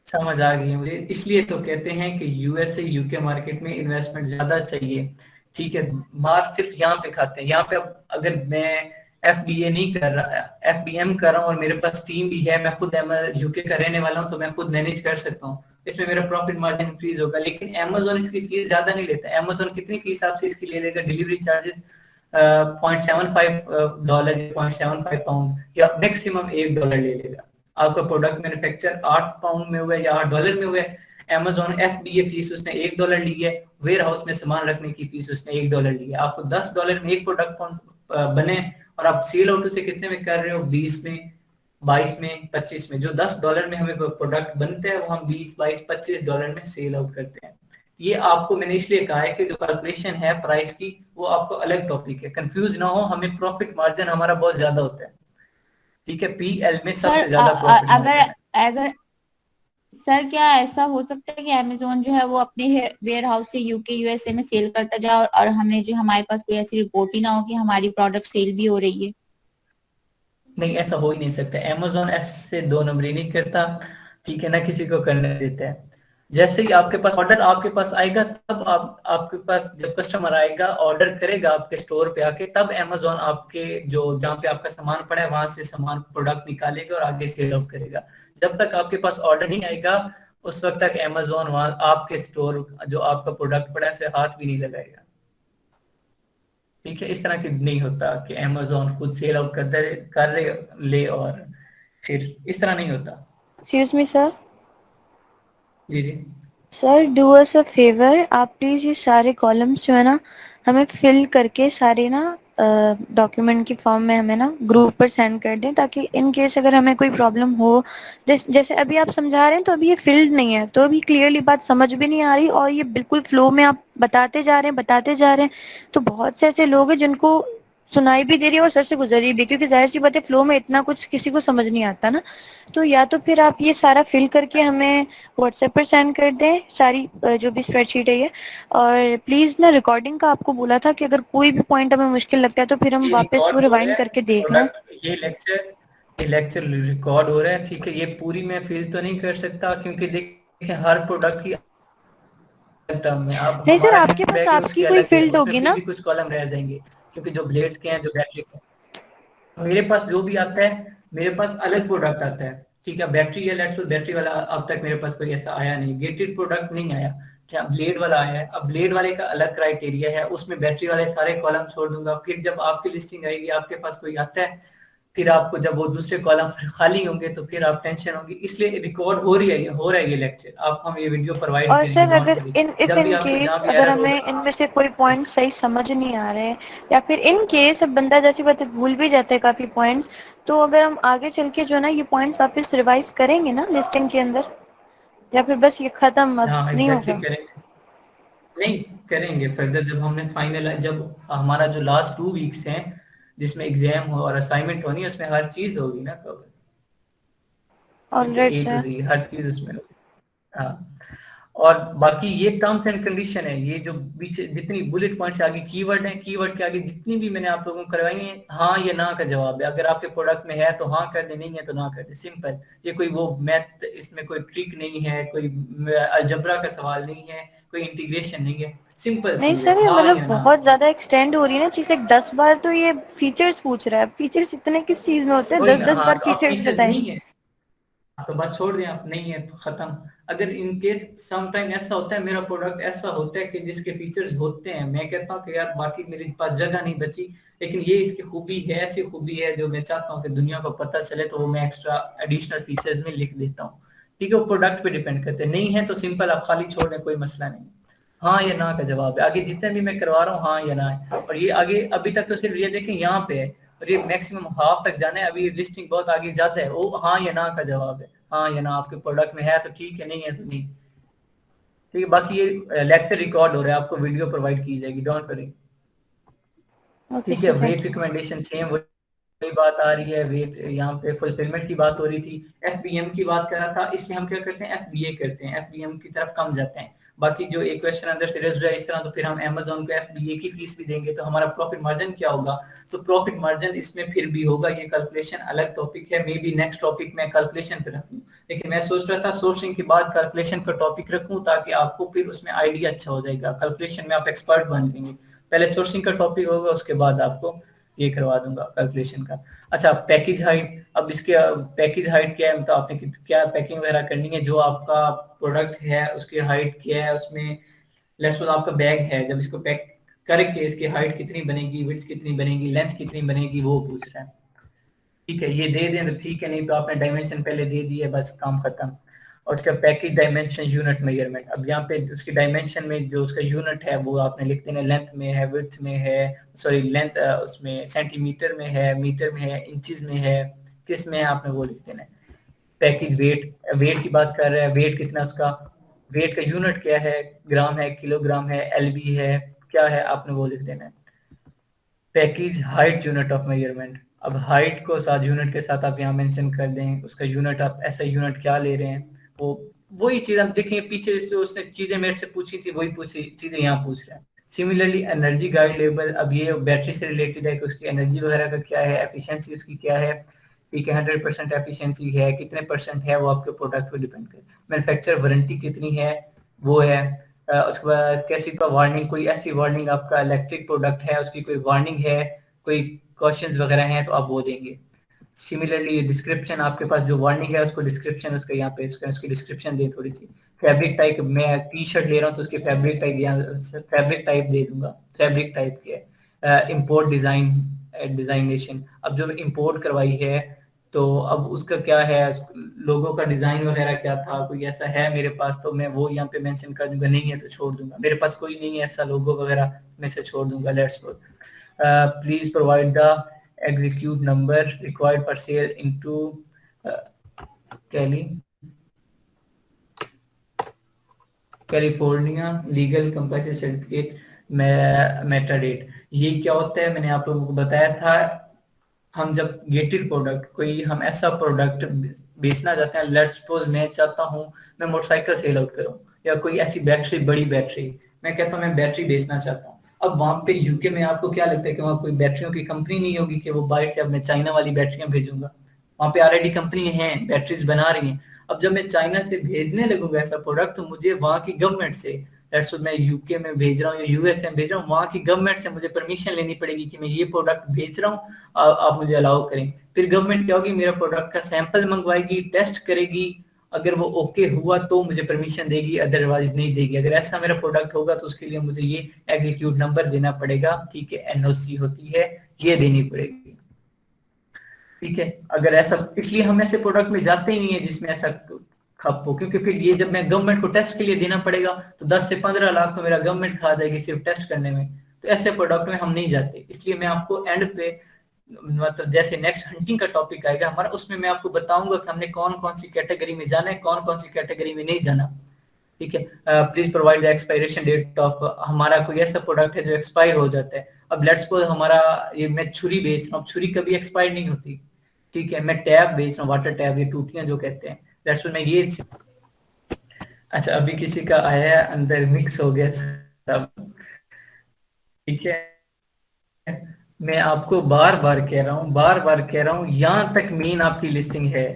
समझ आ गई है मुझे। इसलिए तो कहते हैं कि यूएसए यूके मार्केट में इन्वेस्टमेंट ज्यादा चाहिए। ठीक है, मार सिर्फ यहाँ पे खाते हैं। यहाँ पे अब अगर मैं एफबीए नहीं कर रहा, एफबीएम कर रहा हूँ और मेरे पास टीम भी है, मैं खुद यूके का रहने वाला हूँ, तो मैं खुद मैनेज कर सकता हूँ, इसमें मेरा प्रॉफिट मार्जिन इंक्रीज होगा। लेकिन Amazon इसकी फीस ज्यादा नहीं लेता। Amazon कितनी फीस आपसे इसकी ले लेगा? डिलीवरी चार्जेस $0.75 $0.75 या मैक्सिमम $1 ले लेगा। आपका प्रोडक्ट मैन्युफैक्चर 8 पाउंड में हुआ है या $8 में हुआ है, Amazon एफबीए फीस उसने $1 ली है, वेयर हाउस में सामान रखने की फीस उसने $1 ली है। आपको $10 में एक प्रोडक्ट बने और आप सेल आउट उसे कितने में कर रहे हो? 20 में, 22 में, 25 में। जो $10 में हमें प्रोडक्ट बनते हैं वो हम 20, 22, $25 में सेल आउट करते हैं। ये आपको मैंने इसलिए कहा है कि जो कैलकुलेशन है प्राइस की वो आपको अलग टॉपिक है, कंफ्यूज ना हो। हमें प्रॉफिट मार्जिन हमारा बहुत ज्यादा होता है, ठीक है, पीएल में सबसे सर ज्यादा प्रॉफिट अगर मार्जिन है। अगर सर क्या ऐसा हो सकता है कि Amazon जो है वो अपने वेयर हाउस से यूके यूएसए में सेल करता जाए और हमें जो हमारे पास कोई ऐसी रिपोर्ट ही ना हो कि हमारी प्रोडक्ट सेल भी हो रही है? नहीं, ऐसा हो ही नहीं सकता। Amazon ऐसे दो नंबरी नहीं करता, ठीक है ना, किसी को करने देता है। जैसे ही आपके पास ऑर्डर आपके पास आएगा, तब आपके पास जब कस्टमर आएगा ऑर्डर करेगा आपके स्टोर पे आके, तब Amazon आपके जो जहाँ पे आपका सामान पड़ा है वहां से सामान प्रोडक्ट निकालेगा और आगे सेल आउट करेगा। जब तक आपके पास ऑर्डर नहीं आएगा उस वक्त तक Amazon वहां आपके स्टोर जो आपका प्रोडक्ट पड़ा है उसे हाथ भी नहीं लगाएगा। ठीक है, इस तरह की नहीं होता कि Amazon खुद सेल आउट कर ले और फिर इस तरह नहीं होता। Excuse me sir. जी जी। Sir do us a favour, आप प्लीज ये सारे कॉलम्स जो है ना हमें फिल करके सारे ना डॉक्यूमेंट की फॉर्म में हमें ना ग्रुप पर सेंड कर दें, ताकि इन केस अगर हमें कोई प्रॉब्लम हो, जैसे अभी आप समझा रहे हैं तो अभी ये फिल्ड नहीं है, तो अभी क्लियरली बात समझ भी नहीं आ रही, और ये बिल्कुल फ्लो में आप बताते जा रहे हैं, तो बहुत से ऐसे लोग हैं जिनको सुनाई भी दे रही है और सर से गुजरी भी, क्योंकि जाहिर सी बात है फ्लो में इतना कुछ किसी को समझ नहीं आता ना। तो या तो फिर आप ये सारा फिल करके हमें व्हाट्सएप पर सेंड कर दें, सारी जो भी स्प्रेडशीट है ये, और प्लीज ना रिकॉर्डिंग का आपको बोला था कि अगर कोई भी पॉइंट हमें मुश्किल लगता है तो फिर हम ये वापस वो रिकॉर्ड हो रहा रिवाइंड है करके देख लें। प्रोडक्ट, ये लेक्चर रिकॉर्ड हो रहा है, ठीक है। ये पूरी मैं फील तो नहीं कर सकता क्योंकि देखिए हर प्रोडक्ट की टर्म में, अब नहीं सर, हमारा आपके पास हैंडबैग है आपकी उसकी कोई अलग है, फील्ड उसमें होगी फिर ना। भी कुछ कॉलम रह जाएंगे क्योंकि जो ब्लेड्स के हैं, जो बैटरी के हैं। मेरे पास जो भी आता है मेरे पास अलग प्रोडक्ट आता है, ठीक है। बैटरी है, लेट्स बैटरी वाला अब तक मेरे पास कोई ऐसा आया नहीं, गेटेड प्रोडक्ट नहीं आया, क्या ब्लेड वाला आया है। अब ब्लेड वाले का अलग क्राइटेरिया है, उसमें बैटरी वाले सारे कॉलम छोड़ दूंगा। फिर जब आपकी लिस्टिंग आएगी, आपके पास कोई आता है, फिर आपको जब वो दूसरे कॉलम खाली होंगे तो फिर आप टेंशन होगी। इसलिए रिकॉर्ड हो रहा है ये लेक्चर, आप हम ये वीडियो प्रोवाइड और करेंगे, सर डोंट अगर वरी। इफ जब भी इन आपसे केस जहाँ भी अगर एरर हमें होगा इनमें से कोई पॉइंट सही समझ नहीं आ रहे हैं, या फिर इन केस अब बंदा जैसी बात है भूल भी जाता है काफी पॉइंट्स, तो अगर हम आगे चल के जो है ना ये पॉइंट्स वापस रिवाइज करेंगे ना लिस्टिंग के अंदर, या फिर बस ये खत्म अब हाँ नहीं एग्जैक्टली होगा। करेंगे, नहीं करेंगे फर्दर जब हमने फाइनल, जब हमारा जो लास्ट 2 वीक्स हैं जिसमें एग्जाम हो और असाइनमेंट होनी है, उसमें हर चीज होगी ना कवर, ठीक है, ऑलराइट ए टू सर। जी हर चीज उसमें होगी। हाँ, और बाकी ये टर्म्स एंड कंडीशन है, ये जो बीच जितनी बुलेट पॉइंट्स आगे कीवर्ड है, कीवर्ड के आगे जितनी भी मैंने आप लोगों को करवाई है, हाँ या ना का जवाब है। अगर आपके प्रोडक्ट में है तो हाँ कर दे, नहीं है तो ना कर दे, सिंपल। ये कोई वो मैथ, इसमें कोई ट्रिक नहीं है, कोई अलजबरा का सवाल नहीं है, कोई इंटीग्रेशन नहीं है, सिंपल नहीं चीज है, सर, ये हाँ मतलब या ना। बहुत ज्यादा एक्सटेंड हो रही है ना चीज, एक 10 बार तो ये फीचर्स पूछ रहा है। फीचर्स इतने किस चीज में होते हैं, वही 10 ना, 10 हाँ बार तो अब फीचर्स फीचर बताएं। नहीं है तो बस छोड़ दें आप, नहीं है तो खत्म। अगर इन केस सम टाइम ऐसा होता है, मेरा प्रोडक्ट ऐसा होता है कि जिसके फीचर्स होते हैं, मैं कहता हूँ कि यार बाकी मेरे पास जगह नहीं बची, लेकिन ये इसकी खूबी है, ऐसी खूबी है जो मैं चाहता हूँ कि दुनिया को पता चले, तो वो मैं एक्स्ट्रा एडिशनल फीचर्स में लिख देता हूँ। ठीक है, वो प्रोडक्ट पे डिपेंड करते हैं, नहीं है तो सिंपल आप खाली छोड़ दें, कोई मसला नहीं। हाँ या ना का जवाब है, आगे जितने भी मैं करवा रहा हूँ हाँ या ना है। और ये आगे अभी तक तो सिर्फ ये देखें यहाँ पे है, और ये मैक्सिमम हाफ तक जाना है, अभी लिस्टिंग बहुत आगे जाता है, वो हाँ या ना का जवाब है। हाँ या ना आपके प्रोडक्ट में है तो ठीक है, नहीं है तो नहीं। ठीक है, बाकी ये लेक्चर रिकॉर्ड हो रहा है, आपको वीडियो प्रोवाइड की जाएगी, डोंट वरी। ओके ठीक है, sir, wait thank you. Recommendation same की बात आ रही है, वेट यहाँ पे फुलफिलमेंट की बात हो रही थी, एफबीएम की बात कर रहा था, इसलिए हम क्या करते हैं एफबीए करते हैं, एफबीएम की तरफ कम जाते हैं। बाकी जो एक क्वेश्चन अंदर से रेज हुआ इस तरह, तो फिर हम अमेज़न को एफबीए की फीस भी देंगे, तो हमारा प्रॉफिट मार्जिन क्या होगा? तो प्रॉफिट मार्जिन इसमें फिर भी होगा, ये कैलकुलेशन अलग टॉपिक है, मे बी नेक्स्ट टॉपिक में कैलकुलेशन पे रखूं, लेकिन मैं सोच रहा था सोर्सिंग के बाद कैलकुलेशन का टॉपिक रखूं ताकि आपको फिर उसमें आइडिया अच्छा हो जाएगा, कैलकुलेशन में आप एक्सपर्ट बन जाएंगे। पहले सोर्सिंग का टॉपिक होगा, उसके बाद आपको ये करवा दूंगा कैलकुलेशन का। अच्छा, पैकेज हाइट, अब इसके पैकेज हाइट क्या है, मतलब आपने क्या पैकिंग वगैरह करनी है, जो आपका प्रोडक्ट है उसकी हाइट क्या है, उसमें लेट्स सपोज आपका बैग है, जब इसको पैक करके इसकी हाइट कितनी बनेगी, विड्थ कितनी बनेगी, लेंथ कितनी बनेगी, वो पूछ रहा है। ठीक है, ये दे दें तो ठीक है, नहीं तो आपने डायमेंशन पहले दे दिए, बस काम खत्म। और उसका पैकेज डायमेंशन यूनिट मेजरमेंट, अब यहाँ पे उसकी डायमेंशन में जो उसका यूनिट है वो आपने लिख देना, लेंथ में है, विड्थ में है, सॉरी लेंथ उसमें सेंटीमीटर में है, मीटर में है, इंचेस में है, किस में है, आपने वो लिख देना है। पैकेज वेट, वेट की बात कर रहा है, वेट कितना, उसका वेट का यूनिट क्या है, ग्राम है, किलोग्राम है, एलबी है, क्या है, आपने वो लिख देना है। Package height unit of measurement, अब हाइट को साथ यूनिट के साथ आप यहाँ मेंशन कर दें, उसका यूनिट आप ऐसा यूनिट क्या ले रहे हैं, वो वही चीज हम देखेंगे पीछे जो उसने चीजें मेरे से पूछी थी वही पूछी चीजें यहाँ पूछ रहे हैं। सिमिलरली एनर्जी गाइड लेवल, अब ये बैटरी से रिलेटेड है कि उसकी एनर्जी वगैरह का क्या है, एफिशिएंसी उसकी क्या है, ठीक है, 100% एफिशिएंसी है, कितने परसेंट है, वो आपके प्रोडक्ट पे डिपेंड करे। मैन्युफैक्चर वारंटी कितनी है, वो है। उसके बाद कैसी का वार्निंग, कोई ऐसी वार्निंग, आपका इलेक्ट्रिक प्रोडक्ट है उसकी कोई वार्निंग है, कोई क्वेश्चंस वगैरह हैं तो आप वो देंगे। सिमिलरली डिस्क्रिप्शन, आपके पास जो वार्निंग है उसको डिस्क्रिप्शन उसका यहाँ पे उसकी डिस्क्रिप्शन दे थोड़ी सी। फैब्रिक टाइप, मैं टी शर्ट ले रहा हूँ तो उसकी फैब्रिक टाइप फैब्रिक टाइप दे दूंगा, फैब्रिक टाइप के। इंपोर्ट डिजाइन, डिजाइनेशन, अब जो इंपोर्ट करवाई है तो अब उसका क्या है, लोगों का डिजाइन वगैरह क्या था, कोई ऐसा है मेरे पास तो मैं वो यहाँ पे मेंशन कर दूंगा, नहीं है तो छोड़ दूंगा, मेरे पास कोई नहीं है ऐसा लोगो वगैरह, मैं से छोड़ दूंगा। Let's suppose please provide the execute number required for sale into California legal compliance certificate metadata. ये क्या होता है, मैंने आप लोगों को बताया था, हम जब गेटेड प्रोडक्ट, कोई हम ऐसा प्रोडक्ट बेचना चाहते हैं, लेट्स सपोज मैं चाहता हूँ मैं मोटरसाइकिल सेल आउट करूँ, या कोई ऐसी बैटरी, बड़ी बैटरी, मैं कहता हूँ मैं बैटरी बेचना चाहता हूँ। अब वहां पे यूके में आपको क्या लगता है कि वहाँ कोई बैटरियों की कंपनी नहीं होगी कि वो बाहर से अब मैं चाइना वाली बैटरियां भेजूंगा, वहां पे ऑलरेडी कंपनी हैं, बैटरीज बना रही हैं। अब जब मैं चाइना से भेजने लगूंगा ऐसा प्रोडक्ट, तो मुझे वहां की गवर्नमेंट से, लेट्स मैं यूके में भेज रहा हूँ या यूएसए में भेज रहा हूँ, वहां की गवर्नमेंट से मुझे परमिशन लेनी पड़ेगी कि मैं ये प्रोडक्ट भेज रहा हूँ, आप मुझे अलाउ करें। फिर गवर्नमेंट क्या होगी, मेरा प्रोडक्ट का सैंपल मंगवाएगी, टेस्ट करेगी, अगर वो ओके हुआ तो मुझे परमिशन देगी, अदरवाइज नहीं देगी। अगर ऐसा मेरा प्रोडक्ट होगा तो उसके लिए मुझे ये एग्जीक्यूट नंबर देना पड़ेगा, ठीक है, एनओसी होती है, ये देनी पड़ेगी, ठीक है। अगर ऐसा, इसलिए हम ऐसे प्रोडक्ट में जाते ही नहीं है जिसमें ऐसा खप हो, क्योंकि फिर ये जब मैं गवर्नमेंट को टेस्ट के लिए देना पड़ेगा तो 10 से 15 लाख तो मेरा गवर्नमेंट खा जाएगी सिर्फ टेस्ट करने में, तो ऐसे प्रोडक्ट में हम नहीं जाते। इसलिए मैं आपको एंड पे, मतलब जैसे नेक्स्ट हंटिंग का टॉपिक आएगा हमारा, उसमें मैं आपको बताऊंगा कि हमने कौन कौन सी कैटेगरी में जाना है, कौन कौन सी कैटेगरी में नहीं जाना, ठीक है। Please provide the expiration date of, हमारा कोई ऐसा प्रोडक्ट है जो एक्सपायर हो जाता है। अब लेट्स सपोज हमारा ये, मैं छुरी बेच रहा हूँ, छुरी कभी एक्सपायर नहीं होती, ठीक है। मैं टैब बेच रहा हूँ, वाटर टैब, ये टूटियां जो कहते हैं, लेट्स सपोज मैं ये, अच्छा अभी किसी का आया अंदर मिक्स हो गया सब, ठीक है। मैं आपको बार बार कह रहा हूँ, यहाँ तक मेन आपकी लिस्टिंग है।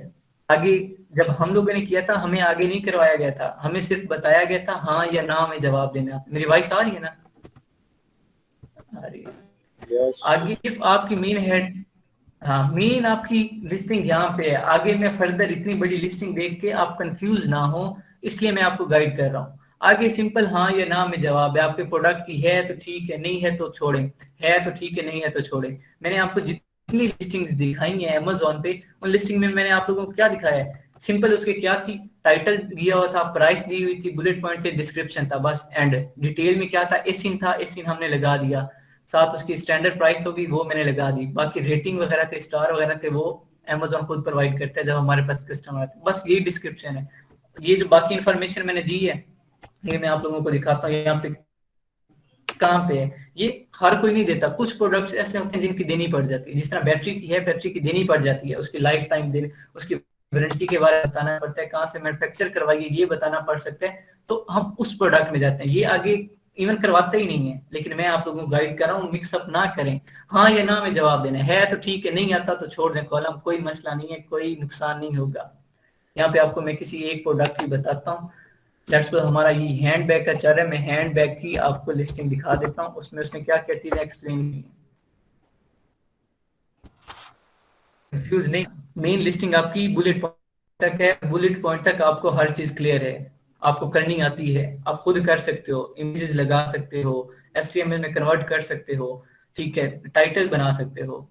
आगे जब हम लोगों ने किया था, हमें आगे नहीं करवाया गया था, हमें सिर्फ बताया गया था हाँ या ना में जवाब देना। मेरी वॉइस आ रही है ना? आ रही है। आगे आपकी मेन हेड, हाँ मेन आपकी लिस्टिंग यहाँ पे है। आगे मैं फर्दर इतनी बड़ी लिस्टिंग देख के आप कंफ्यूज ना हो, इसलिए मैं आपको गाइड कर रहा हूँ। आगे सिंपल हाँ या ना में जवाब है, आपके प्रोडक्ट की है तो ठीक है, नहीं है तो छोड़ें, है तो ठीक है, नहीं है तो छोड़ें। मैंने आपको जितनी लिस्टिंग्स दिखाई है अमेज़न पे, उन लिस्टिंग में मैंने आप लोगों को क्या दिखाया है, सिंपल उसके क्या थी, टाइटल दिया हुआ था, प्राइस दी हुई थी, बुलेट पॉइंट थे, डिस्क्रिप्शन था, बस एंड। डिटेल में क्या था, एसिन था, एसिन हमने लगा दिया, साथ उसकी स्टैंडर्ड प्राइस होगी वो मैंने लगा दी, बाकी रेटिंग वगैरह थे, स्टार वगैरह थे, वो अमेज़न खुद प्रोवाइड करता है जब हमारे पास कस्टमर आते हैं। बस यही डिस्क्रिप्शन है। ये जो बाकी इंफॉर्मेशन मैंने दी है ये मैं आप लोगों को दिखाता हूँ यहाँ पे। कहाँ पे है, ये हर कोई नहीं देता। कुछ प्रोडक्ट्स ऐसे होते हैं जिनकी देनी पड़ जाती है, जिस तरह बैटरी की है, बैटरी की देनी पड़ जाती है, उसकी लाइफ टाइम देनी, उसकी वारंटी के बारे में बताना पड़ता है, कहाँ से मैन्युफैक्चर करवाई है ये बताना पड़ सकता है, तो हम उस प्रोडक्ट में जाते हैं। ये आगे इवन करवाता ही नहीं है, लेकिन मैं आप लोगों को गाइड कर रहा हूँ, मिक्सअप ना करें, हाँ या ना में जवाब देना है तो ठीक है, नहीं आता तो छोड़ दें कॉलम, कोई मसला नहीं है, कोई नुकसान नहीं होगा। यहाँ पे आपको मैं किसी एक प्रोडक्ट की बताता हूँ। लेट्स सपोज हमारा ये हैंड बैग का चल रहा है, मैं हैंड बैग की आपको लिस्टिंग दिखा देता हूँ, उसमें उसने क्या क्या चीजें एक्सप्लेन की, कंफ्यूज नहीं, मेन लिस्टिंग आपकी बुलेट पॉइंट तक है, बुलेट पॉइंट तक आपको हर चीज क्लियर है, आपको करनी आती है, आप खुद कर सकते हो, इमेजेस लगा सकते हो, HTML में कन्वर्ट कर सकते हो, ठीक है, टाइटल बना सकते हो,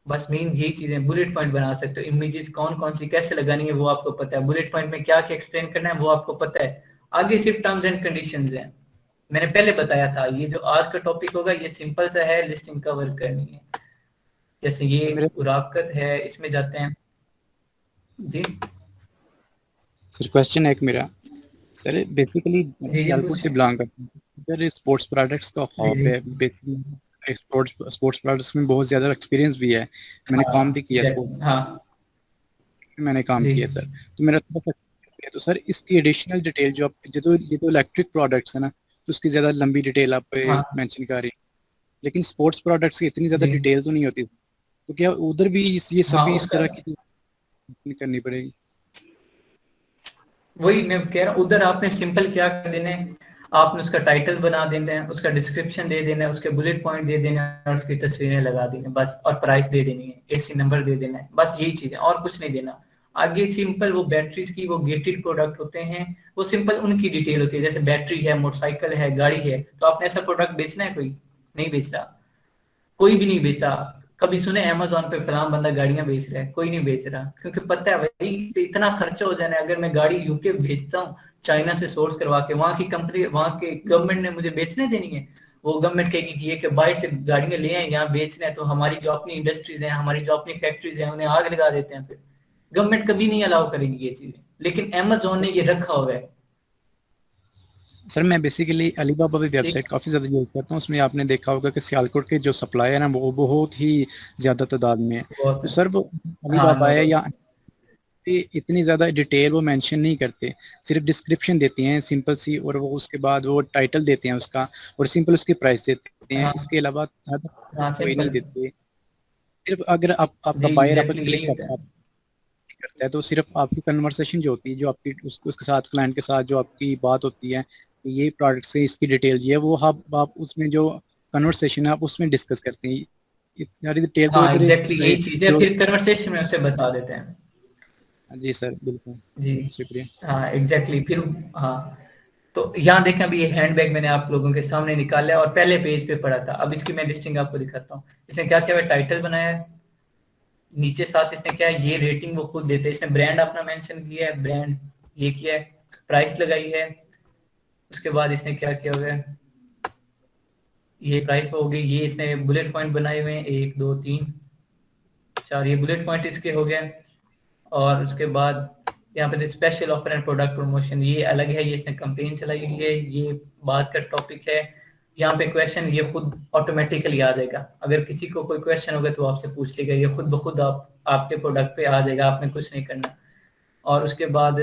बस मेन यही चीजें, बुलेट पॉइंट बना सकते हो, इमेजेस कौन कौन सी कैसे लगानी है वो आपको पता है, बुलेट पॉइंट में क्या क्या एक्सप्लेन करना है वो आपको पता है, आगे सिर्फ टर्म्स एंड कंडीशंस हैं। मैंने पहले बताया था, ये जो आज का टॉपिक होगा ये सिंपल सा है, लिस्टिंग कवर करनी है। जैसे ये उराकत है, इसमें जाते हैं जी। सर क्वेश्चन है एक मेरा, सर बेसिकली जी सियालकोट से बिलोंग करता हूँ सर, स्पोर्ट्स प्रोडक्ट्स का हॉब जी। है बेसिकली, स्पोर्ट्स प्रोडक्ट्स में बहुत ज्यादा एक्सपीरियंस भी है, मैंने हाँ, काम भी किया exactly, स्पोर्ट्स हाँ में, मैंने काम जी। किया सर, तो मेरा थोड़ा सा experience है। तो सर इसकी एडिशनल डिटेल जो आप, ये तो इलेक्ट्रिक प्रोडक्ट्स है ना, तो उसकी ज्यादा लंबी डिटेल आप हाँ मेंशन कर रही हैं, लेकिन स्पोर्ट्स प्रोडक्ट्स की इतनी ज्यादा जी। डिटेल तो नहीं होती, तो क्या उधर भी ये हाँ सभी इस उसका तरह की चीजें करनी पड़ेगी? वही मैं कह रहा हूँ, उधर आपने सिंपल क्या कर देना है, आपने उसका टाइटल बना देना है, उसका डिस्क्रिप्शन दे देना है, उसके बुलेट पॉइंट दे देना है और उसकी तस्वीरें लगा देनी है बस, और प्राइस दे देनी है, एसी नंबर दे देना है, बस यही चीज है और कुछ नहीं देना। आगे सिंपल वो बैटरीज की, वो गेटेड प्रोडक्ट होते हैं, वो सिंपल उनकी डिटेल होती है, जैसे बैटरी है, मोटरसाइकिल है, गाड़ी है, तो आपने ऐसा प्रोडक्ट बेचना है, कोई नहीं बेच रहा, कोई भी नहीं बेचता। कभी सुने अमेज़न पे फलां बंदा गाड़ियां बेच रहा है? कोई नहीं बेच रहा, क्योंकि पता है भाई इतना खर्चा हो जाना है, अगर मैं गाड़ी यूके भेजता हूँ चाइना से सोर्स करवा के, वहां की कंपनी, वहां के गवर्नमेंट ने मुझे बेचने देनी है, वो गवर्नमेंट कहेगी कि ये कि बाहर से गाड़ियां ले आए यहाँ बेचने हैं, तो हमारी जो अपनी इंडस्ट्रीज हैं, हमारी जो अपनी फैक्ट्रीज हैं, उन्हें आग लगा देते हैं, फिर गवर्नमेंट कभी नहीं अलाउ करेगी ये चीजें, लेकिन अमेज़न ने ये रखा हुआ है। सर मैं बेसिकली अलीबाबा की वेबसाइट काफ़ी ज़्यादा यूज़ करता हूँ, उसमें आपने देखा होगा कि सियालकोट के जो सप्लाई है ना वो बहुत ही ज़्यादा तादाद में है, तो सर वो अलीबाबा है या इतनी ज़्यादा डिटेल वो मेंशन नहीं करते, सिर्फ डिस्क्रिप्शन देती हैं सिंपल सी, और वो उसके बाद वो टाइटल देते हैं उसका, और सिंपल उसकी प्राइस देते हैं, इसके अलावा कोई नहीं देते। सिर्फ अगर आपका बायर आप क्लिक करता है तो सिर्फ आपकी कन्वर्सेशन जो होती है, जो आपकी उसके साथ, क्लाइंट के साथ जो आपकी बात होती है, ये प्रोडक्ट से इसकी डिटेल ये है, वो आप उसमें जो कन्वर्सेशन है आप उसमें डिस्कस करते हैं, सारी डिटेल तो एग्जैक्टली यही चीज है, फिर कन्वर्सेशन में उसे बता देते हैं। जी सर बिल्कुल जी शुक्रिया। हाँ एग्जैक्टली फिर हाँ, तो यहाँ देखें अभी ये हैंडबैग मैंने आप लोगों के सामने निकाला और पहले पेज पे पड़ा था, अब इसकी मैं लिस्टिंग आपको दिखाता हूँ। इसने क्या क्या टाइटल बनाया है, नीचे साथ इसने क्या है, ये रेटिंग वो खुद देते हैं, इसने ब्रांड अपना मेंशन किया है, ब्रांड ये किया है, प्राइस लगाई है, उसके बाद इसने क्या किया हुआ है, ये प्राइस हो गई, ये इसने बुलेट पॉइंट बनाए हुए हैं 1 2 3 4, ये बुलेट पॉइंट इसके हो गए, और उसके बाद यहाँ पे special offer and product promotion ये अलग है, ये इसने कैंपेन चलाई हुई है, ये बात का टॉपिक है। यहाँ पे क्वेश्चन ये खुद ऑटोमेटिकली आ जाएगा, अगर किसी को कोई क्वेश्चन होगा तो आपसे पूछ लेगा, ये खुद ब खुद आपके प्रोडक्ट पे आ जाएगा, आपने कुछ नहीं करना। और उसके बाद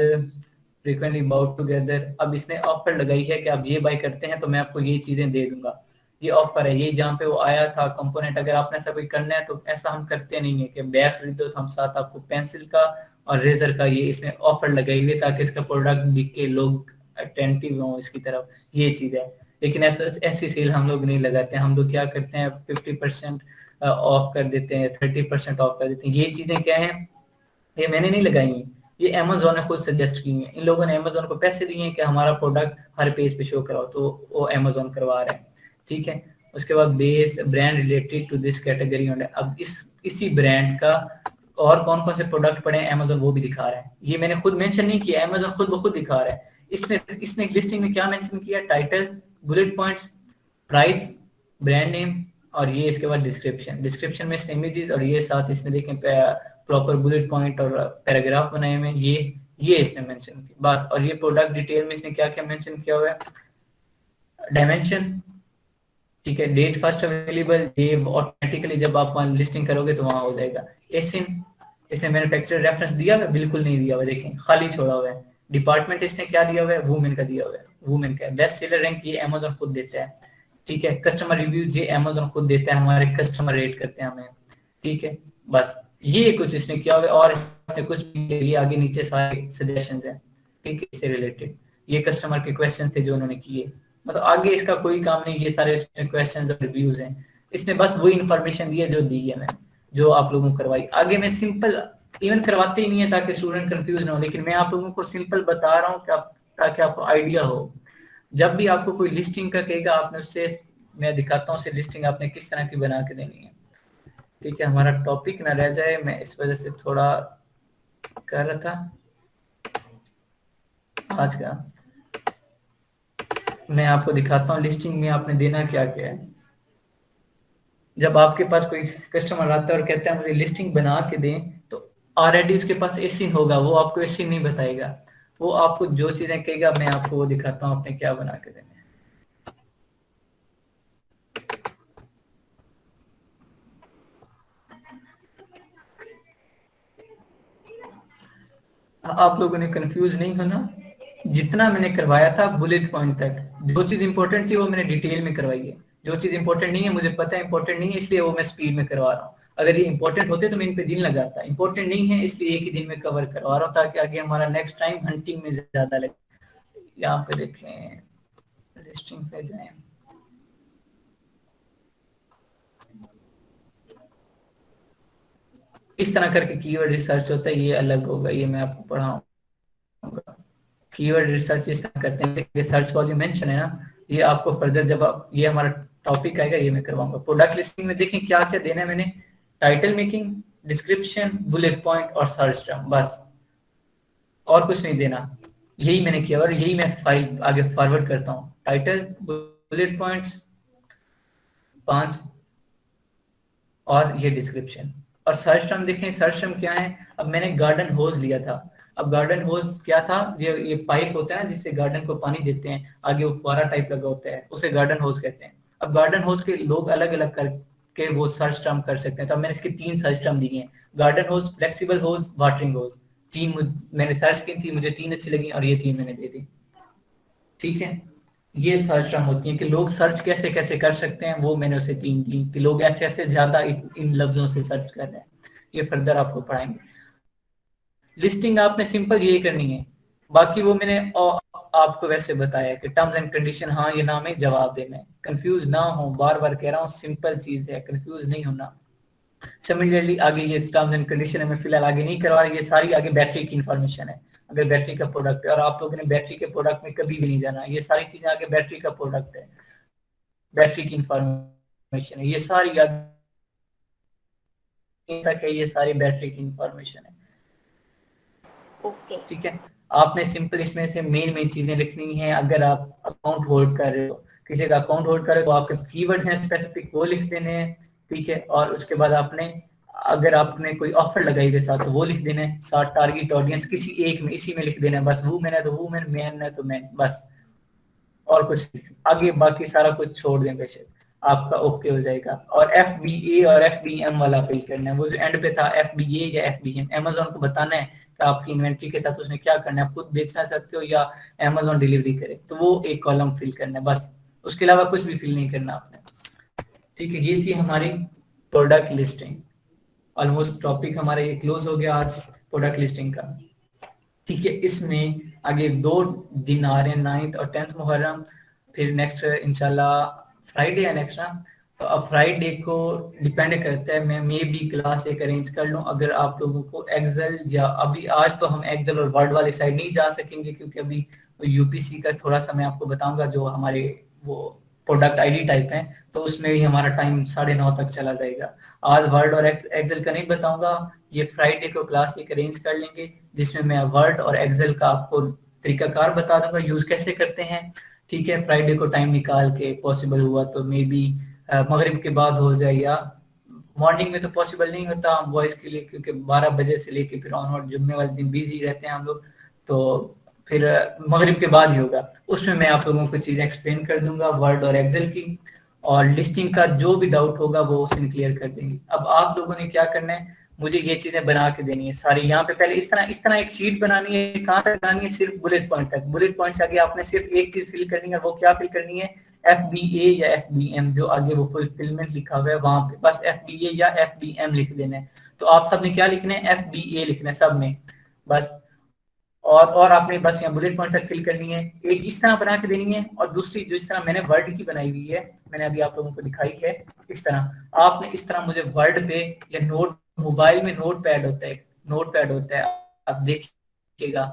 फ्रीक्वेंटली बाउट टुगेदर, अब इसने ऑफर लगाई है कि आप ये बाय करते हैं तो मैं आपको ये चीजें दे दूंगा, ये ऑफर है, ये जहाँ पे वो आया था कंपोनेंट, अगर आपने ऐसा कोई करना है तो ऐसा हम करते नहीं है कि बैग खरीदो तो हम साथ आपको पेंसिल का और रेजर का, ये इसने ऑफर लगाई हुई ताकि इसका प्रोडक्ट दिख के लोग अटेंटिव हों इसकी तरफ, ये चीज है। लेकिन ऐसी सेल हम लोग नहीं लगाते, हम लोग क्या करते हैं 50% ऑफ कर देते हैं, 30% ऑफ कर देते हैं, ये चीजें क्या है, ये मैंने नहीं लगाई, ये अमेज़न ने खुद सजेस्ट की है, इन लोगों ने अमेज़न को पैसे दिए हैं कि हमारा प्रोडक्ट हर पेज पे शो कराओ, तो वो अमेज़न करवा रहा है, ठीक है। उसके बाद base brand related to this category, अब इसी ब्रांड का और कौन कौन से प्रोडक्ट पड़े हैं अमेज़न वो भी दिखा रहा है, ये मैंने खुद मेंशन नहीं किया, अमेज़न खुद ब खुद दिखा रहा है। इसने लिस्टिंग में क्या मेंशन किया, title, bullet points, price, brand name, और ये इसके बाद डिस्क्रिप्शन में इमेजेस, और ये साथ इसने देखें प्रॉपर बुलेट पॉइंट और पैराग्राफ बनाए हुए, ये इसने मेंशन किया बस। और ये प्रोडक्ट डिटेल में इसने क्या क्या मेंशन किया हुआ है, डायमेंशन, ठीक है। डेट फर्स्ट अवेलेबल ये ऑटोमेटिकली जब आप वहाँ लिस्टिंग करोगे तो वहाँ हो जाएगा। एसिन, इसने मैन्युफैक्चरर रेफरेंस दिया हुआ, बिल्कुल नहीं दिया हुआ, देखें खाली छोड़ा हुआ है। डिपार्टमेंट इसने क्या दिया हुआ है, वुमेन का दिया हुआ है, वुमेन का। बेस्ट सेलर रैंक ये अमेज़न खुद देता है, ठीक है। कस्टमर रिव्यूज ये अमेज़न खुद देता है, हमारे कस्टमर रेट करते हैं हमें, ठीक है। बस ये कुछ इसने किया हुआ है, और इसने कुछ ये आगे नीचे सारे सजेशंस हैं, ठीक है, इससे रिलेटेड। ये कस्टमर के क्वेश्चन थे जो उन्होंने किए, मतलब आगे इसका कोई काम नहीं, ये सारे क्वेश्चंस और रिव्यूज हैं। इसने बस वही इंफॉर्मेशन दी है जो दी है मैंने, जो आप लोगों को करवाई। आगे मैं सिंपल इवन करवाते ही नहीं है ताकि स्टूडेंट कंफ्यूज ना हो, लेकिन मैं आप लोगों को सिंपल बता रहा हूँ ताकि आपको आइडिया हो। जब भी आपको कोई लिस्टिंग का कहेगा, आपने उससे, मैं दिखाता हूँ उसे लिस्टिंग आपने किस तरह की बना के देनी है, ठीक है। हमारा टॉपिक ना रह जाए, मैं इस वजह से थोड़ा कर रहा था आज का। मैं आपको दिखाता हूँ लिस्टिंग में आपने देना क्या क्या है। जब आपके पास कोई कस्टमर आता है और कहता है मुझे लिस्टिंग बना के दें, तो ऑलरेडी उसके पास एसिन होगा, वो आपको एसिन नहीं बताएगा, वो आपको जो चीजें कहेगा मैं आपको वो दिखाता हूँ आपने क्या बना के देना है। आप लोगों ने कंफ्यूज नहीं होना, जितना मैंने करवाया था बुलेट पॉइंट तक, जो चीज इंपॉर्टेंट थी वो मैंने डिटेल में करवाई है। जो चीज इंपॉर्टेंट नहीं है, मुझे पता है इंपॉर्टेंट नहीं है, इसलिए वो मैं स्पीड में करवा रहा हूँ। अगर ये इंपॉर्टेंट होते तो मैं इन पे दिन लगाता, इंपॉर्टेंट नहीं है इसलिए एक ही दिन में कवर करवा रहा हूँ, ताकि आगे हमारा नेक्स्ट टाइम हंटिंग में ज्यादा लगे। यहाँ पे देखें, लिस्टिंग पे जाएं, इस तरह करके कीवर्ड रिसर्च होता है, ये अलग होगा, ये मैं आपको पढ़ाऊंगा। कीवर्ड रिसर्च इस तरह करते हैं, ये सर्च वॉल्यूम मेंशन है ना, ये आपको फर्दर जब आप, ये हमारा टॉपिक आएगा ये मैं करवाऊंगा। प्रोडक्ट लिस्टिंग में देखें क्या क्या देना है मैंने, title making, description, bullet point और सर्च टर्म, बस और कुछ नहीं देना। यही मैंने किया और यही मैं फाइल आगे फॉरवर्ड करता हूँ। टाइटल, बुलेट पॉइंट्स 5 और ये डिस्क्रिप्शन और सर्च टर्म। देखें सर्च टर्म क्या है, अब मैंने गार्डन होज लिया था। अब गार्डन होज क्या था, ये पाइप होता है जिससे गार्डन को पानी देते हैं, आगे वो फुहारा टाइप लगा होता है, उसे गार्डन होज कहते हैं। अब गार्डन होज के लोग अलग अलग करके वो सर्च टर्म कर सकते हैं, तो मैंने इसके 3 सर्च टर्म दिए हैं, गार्डन होज, फ्लेक्सिबल होज, वाटरिंग होज। 3 मैंने सर्च की थी, मुझे 3 अच्छी लगी और ये 3 मैंने दे दी, ठीक है। ये सर्च टर्म होती है कि लोग सर्च कैसे कैसे कर सकते हैं, वो मैंने उसे 3 दी कि लोग ऐसे ऐसे ज्यादा इन लफ्जों से सर्च कर रहे हैं, ये फर्दर आपको पढ़ाएंगे। लिस्टिंग आपने सिंपल यही करनी है, बाकी वो मैंने आपको वैसे बताया कि टर्म्स एंड कंडीशन हाँ ये नाम है, जवाब देना है, कंफ्यूज ना हो, बार बार कह रहा हूँ, सिंपल चीज है, कंफ्यूज नहीं होना। सिमिलरली आगे ये टर्म्स एंड कंडीशन है, मैं फिलहाल आगे नहीं करवा रहा, ये सारी आगे बैटरी की इंफॉर्मेशन है। अगर बैटरी का प्रोडक्ट है और आप लोगों ने बैटरी के प्रोडक्ट में कभी भी नहीं जाना, ये सारी चीजें आगे बैटरी का प्रोडक्ट है, बैटरी की इंफॉर्मेशन है, ये सारी तक है, ये सारी बैटरी की इंफॉर्मेशन है, ओके ठीक है। आपने सिंपल इसमें से मेन चीजें लिखनी है। अगर आप अकाउंट होल्ड कर रहे हो, किसी का अकाउंट होल्ड कर रहे हो, तो आपके कीवर्ड हैं स्पेसिफिक, वो लिख देने हैं, ठीक है। और उसके बाद आपने, अगर आपने कोई ऑफर लगाई के साथ तो वो लिख देना है, साथ टारगेट ऑडियंस किसी एक में, इसी में लिख देना है बस, वुमेन है तो वुमेन, मैन है तो मैन, बस और कुछ आगे बाकी सारा कुछ छोड़ दें, बेशक आपका ओके हो जाएगा। और FBA और FBM वाला फिल करना है, वो जो एंड पे था FBA या FBM, अमेज़न को बताना है कि आपकी इन्वेंट्री के साथ उसने क्या करना है, खुद बेचना चाहते हो या अमेज़न डिलीवरी करे, तो वो एक कॉलम फिल करना है बस, उसके अलावा कुछ भी फिल नहीं करना आपने, ठीक है। ये थी हमारी प्रोडक्ट लिस्टिंग। ऑलमोस्ट टॉपिक हमारा ये क्लोज हो गया आज प्रोडक्ट लिस्टिंग का, ठीक है। इसमें आगे 2 दिन आ रहे हैं, 9th और 10th मुहर्रम, फिर नेक्स्ट इंशाल्लाह फ्राइडे है नेक्स्ट ना, तो अब फ्राइडे को डिपेंड करता है, मैं मे भी क्लास एक अरेंज कर लूं। अगर आप लोगों को एक्सेल या अभी आज तो हम एक्सेल और वर्ड वाली साइड नहीं जा सकेंगे, क्योंकि अभी यूपीसी का थोड़ा सा मैं आपको बताऊंगा, जो हमारे वो प्रोडक्ट आईडी टाइप है, तो उसमें भी हमारा टाइम 9:30 तक चला जाएगा। आज वर्ड और एक्सेल का नहीं बताऊंगा, ये फ्राइडे को क्लास एक अरेंज कर लेंगे, जिसमें मैं वर्ड और एक्सेल का आपको तरीकाकार बता दूंगा, यूज कैसे करते हैं, ठीक है। फ्राइडे को टाइम निकाल के, पॉसिबल हुआ तो मे बी मगरिब के बाद हो जाए, या मॉर्निंग में तो पॉसिबल नहीं होता हम बॉयज के लिए, क्योंकि 12 बजे से लेके फिर ऑनवर्ड जुम्मे वाले दिन बिजी रहते हैं हम लोग, तो फिर मगरिब के बाद ही होगा। उसमें मैं आप लोगों को चीजें एक्सप्लेन कर दूंगा वर्ड और एक्सेल की, और लिस्टिंग का जो भी डाउट होगा वो उसने क्लियर कर देंगे। अब आप लोगों ने क्या करना है, मुझे ये चीजें बना के देनी है सारी। यहाँ पे पहले इस तरह एक शीट बनानी है। कहाँ तक बनानी है? सिर्फ बुलेट पॉइंट तक। बुलेट पॉइंट आगे आपने सिर्फ एक चीज फिल करनी है, वो क्या फिल करनी है? FBA या FBM, जो आगे वो फुलफिलमेंट लिखा हुआ है वहां पे बस FBA या FBM लिख देना है। तो आप सबने क्या लिखना है? FBA लिखना है सब में बस। और आपने बस यहाँ बुलेट पॉइंट तक फिल करनी है। एक इस तरह बना के देनी है, और दूसरी जो इस तरह मैंने वर्ड की बनाई हुई है, मैंने अभी आप लोगों को दिखाई है, इस तरह आपने इस तरह मुझे वर्ड पे या नोट, मोबाइल में नोट पैड होता है, नोट पैड होता है, आप देखिएगा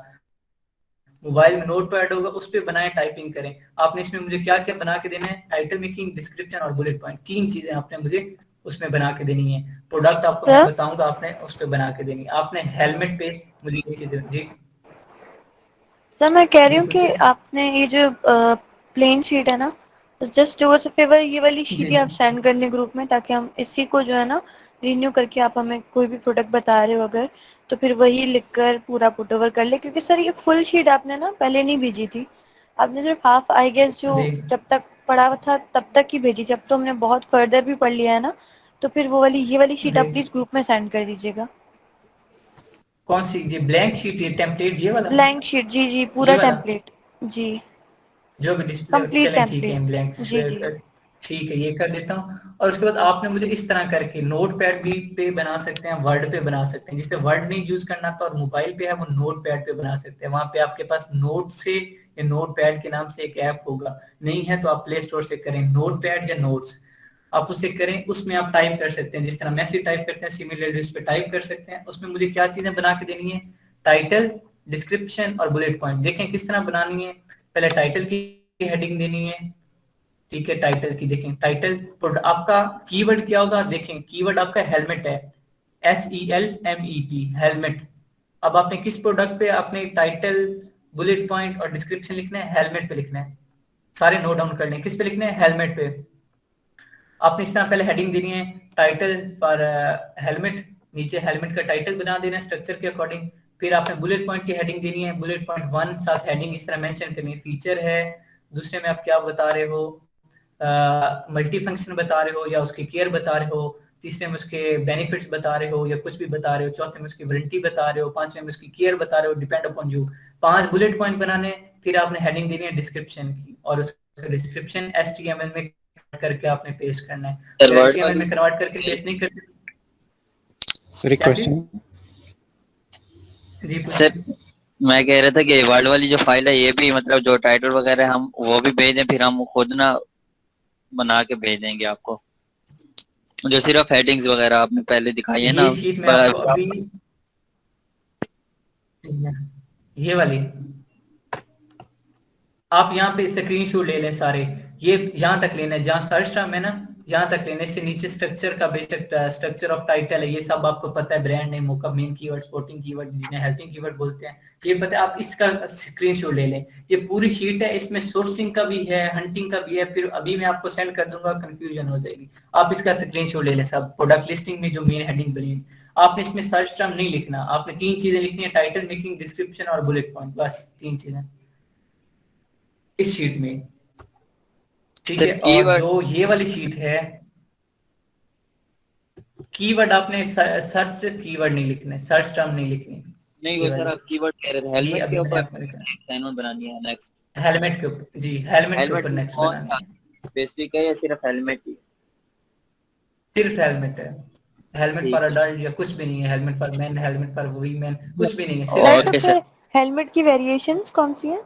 मोबाइल में नोट पैड होगा, उस पर बनाए, टाइपिंग करें। आपने इसमें मुझे क्या क्या बना के देना है? टाइटल मेकिंग, डिस्क्रिप्शन और बुलेट पॉइंट, 3 चीजें आपने मुझे उसमें बना के देनी है। प्रोडक्ट आपको मैं बताऊंगा, आपने उस पर बना के देनी है। आपने हेलमेट पे मुझे ये चीजें, जी सर मैं कह रही हूँ कि आपने ये जो प्लेन शीट है ना, just do us a favour, ये वाली शीट ही आप सेंड करने ग्रुप में, ताकि हम इसी को जो है ना रिन्यू करके, आप हमें कोई भी प्रोडक्ट बता रहे हो अगर, तो फिर वही लिखकर पूरा पुट ओवर कर ले। क्योंकि सर ये फुल शीट आपने ना पहले नहीं भेजी थी, आपने सिर्फ हाफ, आई गेस जो जब तक पढ़ा था तब तक ही भेजी थी। अब तो हमने बहुत फर्दर भी पढ़ लिया है ना, तो फिर वो वाली, ये वाली शीट आप प्लीज ग्रुप में सेंड कर दीजिएगा। कौन सी? ये ब्लैंक शीट, ये टेम्पलेट, ये वाला ब्लैंक शीट? जी जी, पूरा टेम्पलेट जी, जो भी डिस्प्ले, चलें ठीक है, ब्लैंक जी जी ठीक है, ये कर देता हूँ। और उसके बाद आपने मुझे इस तरह करके नोट पैड भी पे बना सकते हैं, वर्ड पे बना सकते हैं। जिससे वर्ड नहीं यूज करना था और मोबाइल पे है, वो नोट पैड पे बना सकते हैं। वहां पे आपके पास नोट से या नोट पैड के नाम से एक ऐप होगा, नहीं है तो आप प्ले स्टोर से करें, नोट पैड या नोट्स, आप उसे करें। उसमें आप टाइप कर सकते हैं, जिस तरह मैसेज टाइप करते हैं सिमिलरली उस पे टाइप कर सकते हैं। उसमें मुझे क्या चीजें बना के देनी है? टाइटल, डिस्क्रिप्शन और बुलेट पॉइंट। देखें किस तरह बनानी है। पहले टाइटल की हेडिंग देनी है, ठीक है, टाइटल की देखें, टाइटल आपका कीवर्ड क्या होगा? देखें कीवर्ड आपका हेलमेट है, HELMET, हेलमेट। अब आपने किस प्रोडक्ट पे आपने टाइटल, बुलेट पॉइंट और डिस्क्रिप्शन लिखना है? हेलमेट पे लिखना है। सारे नोट डाउन कर लें, किस पे लिखना है? हेलमेट पे। आपने इस तरह पहले हेडिंग देनी है, टाइटल फॉर हेलमेट, नीचे हेलमेट का टाइटल बना देना है स्ट्रक्चर के अकॉर्डिंग। फिर आपने बुलेट पॉइंट की हेडिंग देनी है, बुलेट पॉइंट 1 साथ हेडिंग इस तरह मेंशन करनी है, फीचर है, दूसरे में आप क्या बता रहे हो, मल्टी फंक्शन बता रहे हो या उसकी केयर बता रहे हो, तीसरे में उसके बेनिफिट्स बता रहे हो या कुछ भी बता रहे हो, चौथे में उसकी वारंटी बता रहे हो, पांचवें में उसकी केयर बता रहे हो, depend upon you. 5 bullet point बनाने। फिर आपने हेडिंग देनी है डिस्क्रिप्शन की, और उसका डिस्क्रिप्शन HTML में करके आपने पेस्ट करना है। HTML में कन्वर्ट करके पेस्ट नहीं करते सर एक क्वेश्चन जी सर, मैं कह रहा था कि वर्ड वाली जो फाइल है, ये भी मतलब जो टाइटल वगैरह हम वो भी भेज दें, फिर हम खुद ना बना के भेज देंगे आपको, जो सिर्फ हेडिंग्स वगैरह आपने पहले दिखाई है ना। ये शीट में आपको अभी ये वाली आप यहाँ पे स्क्रीनशॉट ले लें सारे, ये यहाँ तक लेना है जहाँ सर्च टर्म है ना, यहाँ तक लेने से नीचे स्ट्रक्चर का बेसिक स्ट्रक्चर ऑफ टाइटल है, ये सब आपको पता है, brand name, mockup, main keyword, sporting keyword, जिन्हें हेल्पिंग कीवर्ड बोलते हैं, ये पता है। आप इसका स्क्रीनशॉट ले लें, ये पूरी शीट है, इसमें सोर्सिंग का भी है, हंटिंग का भी है, फिर अभी मैं आपको सेंड कर दूंगा, कंफ्यूजन हो जाएगी। आप इसका स्क्रीनशॉट ले लें सब, प्रोडक्ट लिस्टिंग में जो मेन हेडिंग बनी है। आपने इसमें सर्च टर्म नहीं लिखना, आपने 3 चीजें लिखनी है, टाइटल, मेकिंग, डिस्क्रिप्शन और बुलेट पॉइंट, बस 3 चीजें इस शीट में, ठीक है। और जो ये वाली शीट है, कीवर्ड आपने सर्च कीवर्ड नहीं लिखने, सर्च टर्म नहीं लिखनी। नहीं वो सर आप कीवर्ड कह रहे थे, हेलमेट के ऊपर साइन ऑन बनानी है नेक्स्ट, हेलमेट के ऊपर जी, हेलमेट के ऊपर नेक्स्ट बनानी है। स्पेसिफिक है या सिर्फ हेलमेट ही? सिर्फ हेलमेट है, हेलमेट फॉर अडल्ट या कुछ भी नहीं है, helmet for main, helmet for women, कुछ भी नहीं है। सर हेलमेट की वेरिएशंस कौन सी है?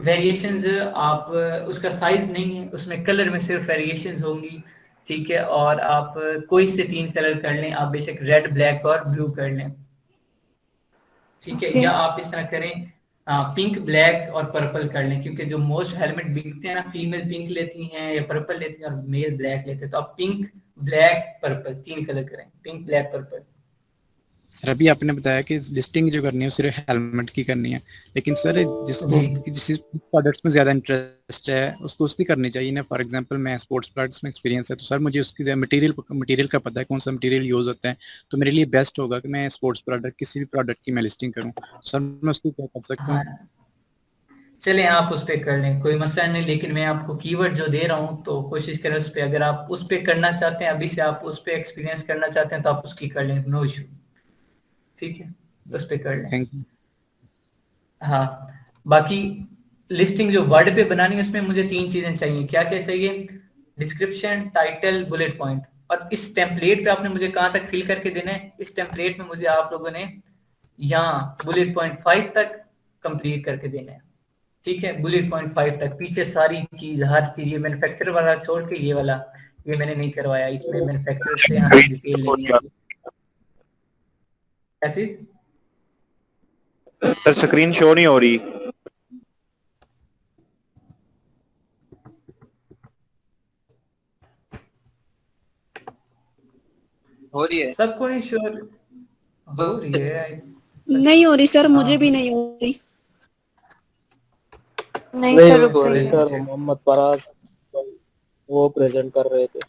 वेरिएशंस आप उसका साइज नहीं है, उसमें कलर में सिर्फ वेरिएशंस होंगी, ठीक है। और आप कोई से 3 कलर कर लें, आप बेशक रेड, ब्लैक और ब्लू कर लें, ठीक है। या आप इस तरह करें, पिंक, ब्लैक और पर्पल कर लें, क्योंकि जो मोस्ट हेलमेट बिकते हैं ना, फीमेल पिंक लेती हैं या पर्पल लेती हैं और मेल ब्लैक लेते हैं, तो आप पिंक, ब्लैक, पर्पल 3 कलर करें, पिंक, ब्लैक, पर्पल। सर अभी आपने बताया कि लिस्टिंग जो करनी है वो सिर्फ हेलमेट की करनी है, लेकिन सर जिस प्रोडक्ट्स में ज्यादा इंटरेस्ट है उसको उसकी करनी चाहिए ना। फॉर एग्जांपल मैं स्पोर्ट्स प्रोडक्ट्स में एक्सपीरियंस है, तो सर मुझे उसकी मटेरियल का पता है, कौन सा मटेरियल यूज होता है, तो मेरे लिए बेस्ट होगा कि मैं स्पोर्ट्स प्रोडक्ट, किसी भी प्रोडक्ट की मैं लिस्टिंग करूँ। सर मैं उसको क्या कर सकता हूँ? चलें आप उस पे कर लें, कोई मसला नहीं, लेकिन मैं आपको कीवर्ड जो दे रहा हूँ तो कोशिश करें उस पे, अगर आप उस पे करना चाहते हैं, अभी से आप उस पे एक्सपीरियंस करना चाहते हैं तो आप उसकी कर लें, नो इशू, ठीक है, उस पे कर लें। Thank you. हाँ, बाकी लिस्टिंग जो वर्ड पे बनानी है उसमें मुझे 3 चीजें चाहिए। क्या क्या चाहिए? Description, title, bullet point. और इस टेम्पलेट पे आपने मुझे कहाँ तक फिल करके देना है? इस टेम्पलेट में मुझे आप लोगों ने यहाँ बुलेट पॉइंट 5 तक कंप्लीट करके देना है, ठीक है, बुलेट पॉइंट 5 तक। पीछे सारी चीज, हर चीज, ये मैन्युफैक्चर वाला छोड़ के ये वाला, ये मैंने नहीं करवाया, इसमें मैन्युफैक्चर से हमें डिटेल लेनी है। कैसी? सर स्क्रीन शो नहीं हो रही। हो रही है? सबको नहीं श्योर हो रही है? नहीं हो रही सर, मुझे भी नहीं हो रही। नहीं सर, रुक रही है। सर मोहम्मद फराज वो प्रेजेंट कर रहे थे।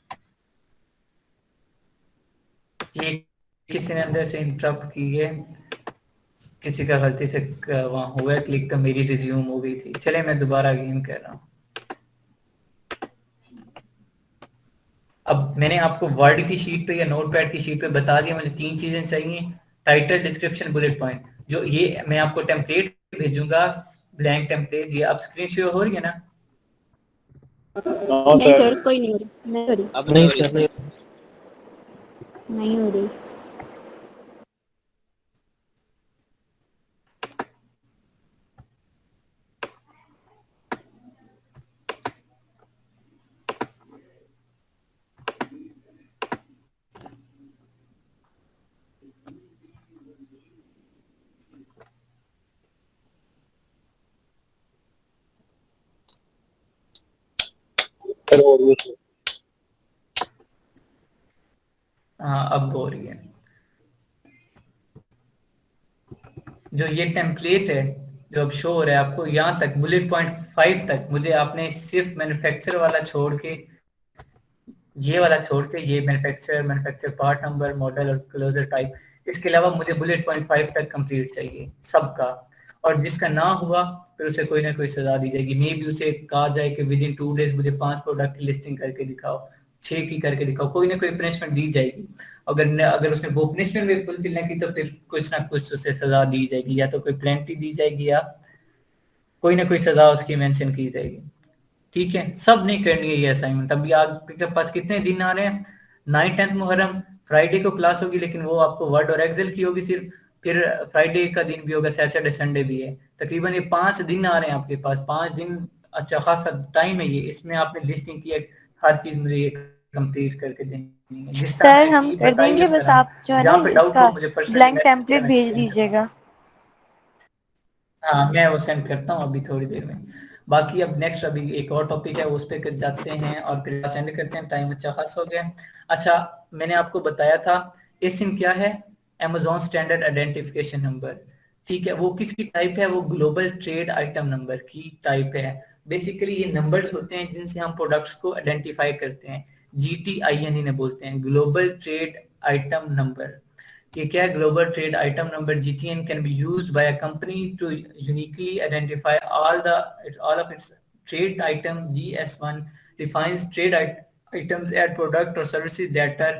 ये किसी ने अंदर से इंटरप्ट की है, किसी का गलती से वहां हुआ क्लिक तो मेरी रिज्यूम हो गई थी। चले मैं दोबारा अगेन कर रहा हूँ। अब मैंने आपको वर्ड की शीट पे या नोटपैड की शीट पे बता दिया, मुझे 3 चीजें चाहिए, टाइटल, डिस्क्रिप्शन, बुलेट पॉइंट। जो ये मैं आपको टेम्पलेट भेजूंगा, ब्लैंक टेम्पलेट, ये आप स्क्रीन शेयर हो रही है ना? नहीं सर, कोई नहीं हो रही, नहीं हो रही। अब नहीं सर, नहीं हो रही। हाँ, अब हो रही है। जो ये टेम्पलेट है जो अब शो हो रहा है आपको, यहाँ तक बुलेट पॉइंट 5 तक मुझे आपने सिर्फ मैन्युफैक्चर वाला छोड़ के, ये वाला छोड़ के, ये मैन्युफैक्चर पार्ट नंबर, मॉडल और क्लोजर टाइप, इसके अलावा मुझे बुलेट पॉइंट 5 तक कंप्लीट चाहिए सबका। और जिसका ना हुआ फिर उसे कोई ना कोई सजा दी जाएगी। मे भी उसे कहा जाए कि विद इन 2 डेज मुझे 5 प्रोडक्ट की लिस्टिंग करके दिखाओ, 6 की करके दिखाओ, कोई ना कोई पनिशमेंट दी जाएगी। अगर उसने वो पनिशमेंट भी फुलफिल नहीं की तो फिर कुछ ना कुछ उसे सजा दी जाएगी, या तो कोई पेनल्टी दी जाएगी या कोई ना कोई सजा उसकी मेंशन की जाएगी, ठीक है। सब नहीं करनी है ये असाइनमेंट। अभी आपके पास कितने दिन आ रहे हैं? 9, 10 मुहर्रम, फ्राइडे को क्लास होगी, लेकिन वो आपको वर्ड और एक्सेल की होगी सिर्फ, फिर फ्राइडे का दिन भी होगा, सैटरडे संडे भी है, तकरीबन ये 5 दिन आ रहे हैं आपके पास, 5 दिन अच्छा खासा टाइम है ये। इसमें आपने लिस्टिंग की है, हर चीज मुझे ये कंप्लीट करके देनी है। सर हम कर देंगे, बस आप जो है ना इसका ब्लैंक टेम्पलेट भेज दीजिएगा। हाँ, मैं वो सेंड करता हूँ अभी थोड़ी देर में। बाकी अब नेक्स्ट अभी एक और टॉपिक है, उस पर जाते हैं और फिर सेंड करते हैं। टाइम अच्छा खास हो गया। अच्छा, मैंने आपको बताया था एसिन क्या है? अमेज़न स्टैंडर्ड आइडेंटिफिकेशन नंबर, ठीक है। वो किसकी टाइप है? वो ग्लोबल ट्रेड आइटम नंबर की टाइप है। बेसिकली ये नंबर्स होते हैं जिनसे हम प्रोडक्ट्स को आइडेंटिफाई करते हैं, GTIN इन्हें बोलते हैं, ग्लोबल ट्रेड आइटम नंबर। ये क्या है? Global trade item number GTN can be used by a company to uniquely identify all of its trade item. GS1 defines trade items as product or services that are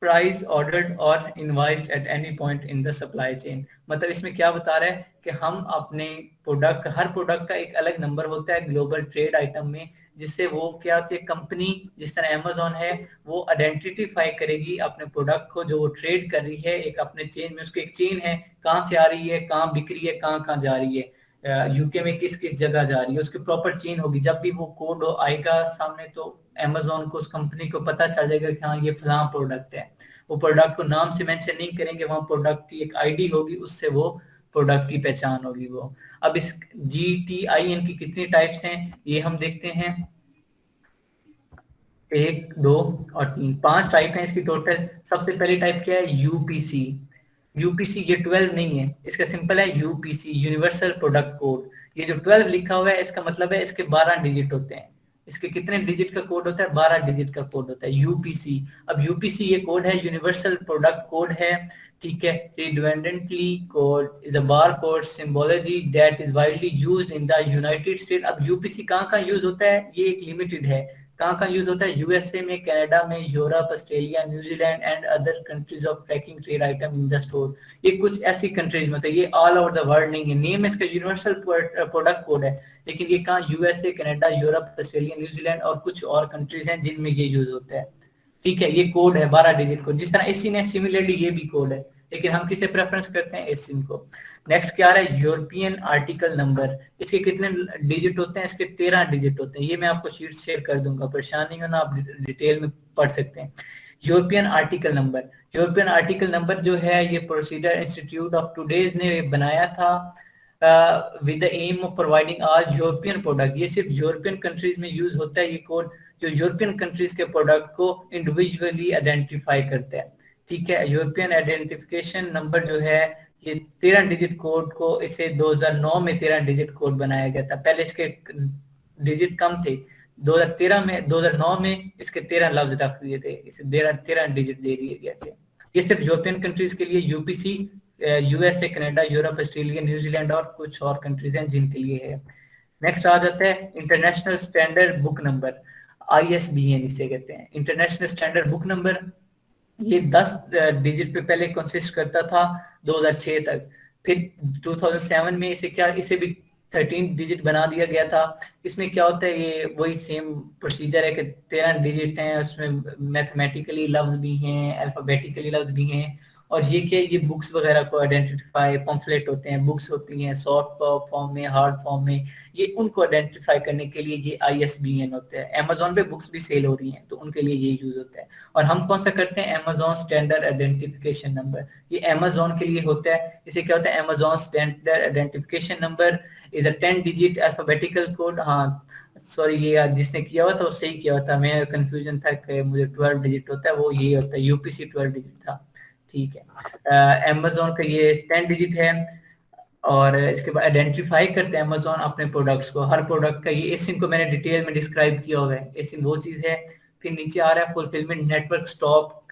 price ordered और invoiced at any point in the supply chain. मतलब इसमें क्या बता रहा है कि हम अपने प्रोडक्ट, हर प्रोडक्ट का एक अलग नंबर होता है ग्लोबल ट्रेड आइटम में, जिससे वो क्या होती है, कंपनी जिस तरह अमेज़न है वो आइडेंटिफाई करेगी अपने प्रोडक्ट को जो वो ट्रेड कर रही है एक अपने चेन में। उसकी एक चेन है, कहाँ से आ रही है, कहाँ बिक रही है, कहाँ कहाँ जा रही है, यूके में किस किस जगह जा रही है, उसकी प्रॉपर चेन होगी। जब भी वो कोड आएगा सामने तो अमेज़न को, उस कंपनी को पता चल जाएगा कि हाँ ये फलां प्रोडक्ट है। वो प्रोडक्ट को नाम से मेंशन नहीं करेंगे, वहां प्रोडक्ट की एक आईडी होगी, उससे वो प्रोडक्ट की पहचान होगी वो। अब इस GTIN की कितनी टाइप्स हैं ये हम देखते हैं, 1, 2 और 3, 5 टाइप हैं इसकी टोटल। सबसे पहली टाइप क्या है? UPC। UPC ये 12 नहीं है, इसका सिंपल है UPC, यूनिवर्सल प्रोडक्ट कोड। ये जो 12 लिखा हुआ है इसका मतलब है इसके 12 डिजिट होते हैं। इसके कितने डिजिट का कोड होता है? 12 डिजिट का कोड होता है UPC। अब UPC ये कोड है, यूनिवर्सल प्रोडक्ट कोड है, ठीक है। redundantly code is a barcode symbology that is widely used in the United States। अब यूपीसी कहाँ यूज होता है, ये एक लिमिटेड है। कहाँ यूज होता है, यूएसए में, कनाडा में, Europe, Australia, New Zealand and other countries of tracking trade item in the store. ये कुछ ऐसी कंट्रीज में होता है, ये ऑल ओवर द वर्ल्ड नहीं है। नेम इसका यूनिवर्सल प्रोडक्ट कोड है, लेकिन ये कहाँ, USA, Canada, Europe, Australia, New Zealand और कुछ और कंट्रीज हैं जिनमें ये यूज होता है। ठीक है, ये कोड है 12 डिजिट कोड। जिस तरह एसिन है, सिमिलरली ये भी कोड है, लेकिन हम किसे प्रेफरेंस करते हैं, एसिन को। नेक्स्ट क्या रहा है, यूरोपियन आर्टिकल नंबर। इसके कितने डिजिट होते हैं, इसके 13 डिजिट होते हैं। ये मैं आपको शीट शेयर कर दूंगा, परेशान नहीं होना, आप डिटेल में पढ़ सकते हैं। European article number, European article number जो है ये प्रोसीडर इंस्टीट्यूट ऑफ टुडेज ने बनाया था with the aim of providing all European product. ये सिर्फ यूरोपियन कंट्रीज में यूज होता है ये कोड, जो यूरोपियन कंट्रीज के प्रोडक्ट को इंडिविजुअली आइडेंटिफाई करता है। ठीक है, यूरोपियन आइडेंटिफिकेशन नंबर जो है ये 13 डिजिट कोड को, इसे 2009 में 13 डिजिट कोड बनाया गया था। पहले इसके डिजिट कम थे, 2009 में इसके 13 लफ्ज रख दिए थे, इसे 13 डिजिट दे दिए गए थे। ये सिर्फ यूरोपियन कंट्रीज के लिए, UPC USA, Canada, Europe, Australia, New Zealand और कुछ और कंट्रीज हैं जिनके लिए है। नेक्स्ट आ जाता है international standard book number, ISBN इसे कहते हैं। इंटरनेशनल स्टैंडर्ड बुक नंबर ये 10 डिजिट पे पहले कंसिस्ट करता था 2006 तक, फिर 2007 में इसे भी 13 डिजिट बना दिया गया था। इसमें क्या होता है, ये वही सेम प्रोसीजर है कि 13 डिजिट हैं, उसमें मैथमेटिकली लफ्ज भी हैं, अल्फाबेटिकली लफ्ज भी हैं। और ये क्या, ये बुक्स वगैरह को आइडेंटिफाई, पम्फलेट होते हैं, बुक्स होती हैं सॉफ्ट फॉर्म में, हार्ड फॉर्म में, ये उनको आइडेंटिफाई करने के लिए ये ISBN होता है। अमेजोन पे बुक्स भी सेल हो रही हैं तो उनके लिए ये यूज होता है। और हम कौन सा करते हैं, अमेजोन स्टैंडर्ड आइडेंटिफिकेशन नंबर, ये अमेजोन के लिए होता है। इसे क्या होता है, Amazon standard identification number is a 10 digit alphabetical code. हाँ सॉरी, ये जिसने किया हुआ था वो सही किया हुआ था, मैं कंफ्यूजन था कि मुझे 12 डिजिट होता है, वो ये होता है, यूपीसी 12 डिजिट था। ठीक है, अमेजोन का ये 10 डिजिट है। और इसके बाद आइडेंटिफाई करते हैं अमेजोन अपने प्रोडक्ट्स को, हर प्रोडक्ट का। ये एसिन को मैंने डिटेल में डिस्क्राइब किया हुआ है, एसिन वो चीज है। फिर नीचे आ रहा है fulfilment network stock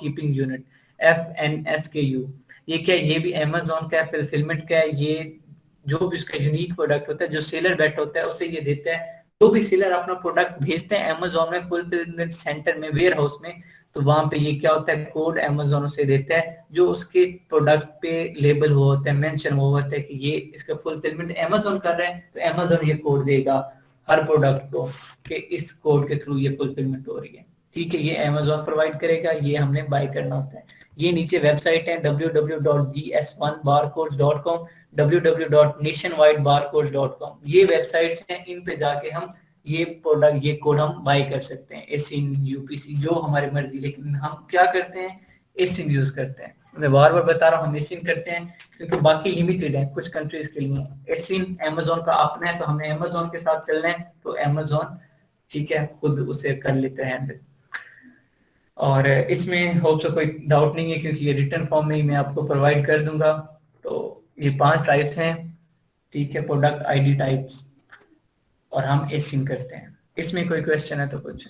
keeping unit, FNSKU। ये क्या है, ये भी अमेजोन का फुलफिलमेंट का है। ये जो भी उसका यूनिक प्रोडक्ट होता है, जो सेलर बैठा होता है उसे ये देता है। जो भी सेलर अपना प्रोडक्ट भेजते हैं अमेजोन में, फुलफिलमेंट सेंटर में, वेयर हाउस में, तो वहां पे ये क्या होता है, कोड अमेजोन उसे देता है जो उसके प्रोडक्ट पे लेबल हुआ होता है, मेंशन हुआ होता है कि ये इसका फुलफिलमेंट अमेजोन कर रहा है, तो अमेजोन ये कोड देगा हर प्रोडक्ट को कि इस कोड के थ्रू ये फुलफिलमेंट हो रही है। ठीक है, ये अमेजोन प्रोवाइड करेगा, ये हमने बाय करना होता है। ये नीचे वेबसाइट है www.gs1barcodes.com, www.nationwidebarcodes.com, ये वेबसाइट्स हैं, इन पे जाके हम ये प्रोडक्ट, ये कोड हम बाय कर सकते हैं, एसिन, यूपीसी, जो हमारी मर्जी। लेकिन हम क्या करते हैं, एसिन यूज करते हैं। मैं बार बार बता रहा हूँ, हम एसिन करते हैं क्योंकि बाकी लिमिटेड है कुछ कंट्रीज के लिए। एसिन अमेजोन का अपना है, तो हमें अमेजोन के साथ चलना है, तो अमेजोन ठीक है खुद उसे कर लेते हैं। और इसमें होप सो कोई डाउट नहीं है, क्योंकि ये रिटर्न फॉर्म में ही मैं आपको प्रोवाइड कर दूंगा। तो ये 5 टाइप्स हैं, ठीक है, प्रोडक्ट ID टाइप्स, और हम एसिन करते हैं। इसमें कोई क्वेश्चन है तो कुछ,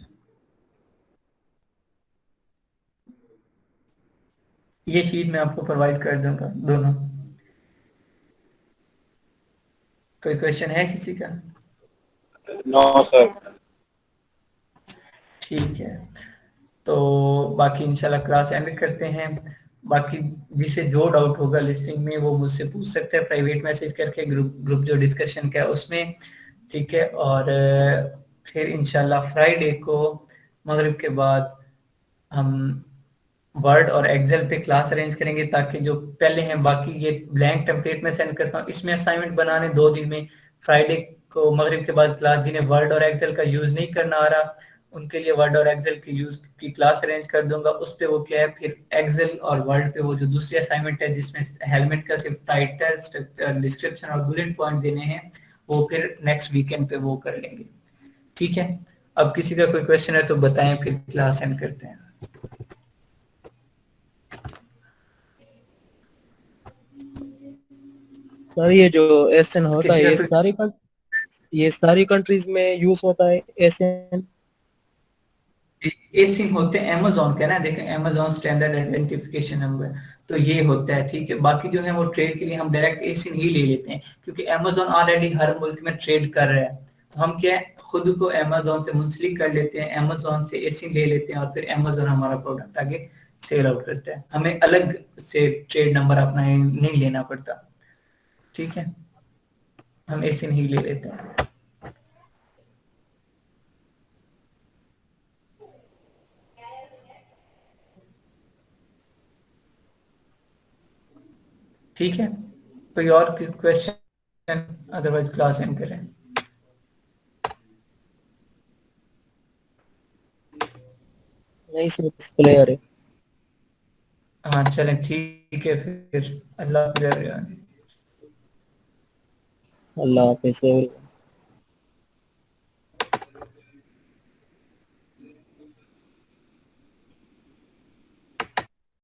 ये शीट मैं आपको प्रोवाइड कर दूंगा दोनों। कोई क्वेश्चन है किसी का? No sir. ठीक है, तो बाकी इंशाल्लाह क्लास एंड करते हैं। बाकी जिसे जो डाउट होगा लिस्टिंग में वो मुझसे पूछ सकते हैं प्राइवेट मैसेज करके, ग्रुप जो डिस्कशन का है उसमें। ठीक है, और फिर इंशाल्लाह फ्राइडे को मगरिब के बाद हम वर्ड और एक्सेल पे क्लास अरेंज करेंगे, ताकि जो पहले हैं, बाकी ये ब्लैंक टेम्पलेट में सेंड करता हूँ, इसमें असाइनमेंट बनाने 2 दिन में। फ्राइडे को मगरिब के बाद क्लास, जिन्हें वर्ड और एक्सेल का यूज नहीं करना आ रहा उनके लिए वर्ड और एक्सेल की यूज की क्लास अरेंज कर दूंगा। उस पे वो क्या है, फिर एक्सेल और वर्ड पे वो जो दूसरी असाइनमेंट है जिसमें हेलमेट का सिर्फ टाइटल, स्ट्रक्चर, डिस्क्रिप्शन और बुलेट पॉइंट देने हैं, वो फिर नेक्स्ट वीकेंड पे वो कर लेंगे। ठीक है, अब किसी का कोई क्वेश्चन है तो बताएं, फिर क्लास एंड करते हैं। सर ये जो एसएन होता है ये सारी कंट्रीज में यूज होता है एसएन? एसिन होते हैं अमेजोन का ना, देखें अमेजोन स्टैंडर्ड आइडेंटिफिकेशन नंबर, तो ये होता है, ठीक है। बाकी जो है वो ट्रेड के लिए हम डायरेक्ट एसिन ही ले लेते हैं, क्योंकि अमेजोन ऑलरेडी हर मुल्क में ट्रेड कर रहा है, तो हम क्या है खुद को अमेजोन से मुंसलिक कर लेते हैं, अमेजोन से एसिन ले लेते हैं और फिर अमेजोन हमारा प्रोडक्ट आगे सेल आउट करता है, हमें अलग से ट्रेड नंबर अपना नहीं लेना पड़ता, ठीक है, हम एसिन ही ले लेते हैं। ठीक है, कोई और क्वेश्चन, अदरवाइज क्लास एंड करें। नहीं सर, क्लियर है। हाँ चलें, ठीक है, फिर अल्लाह हाफिज़। अल्लाह हाफिज़।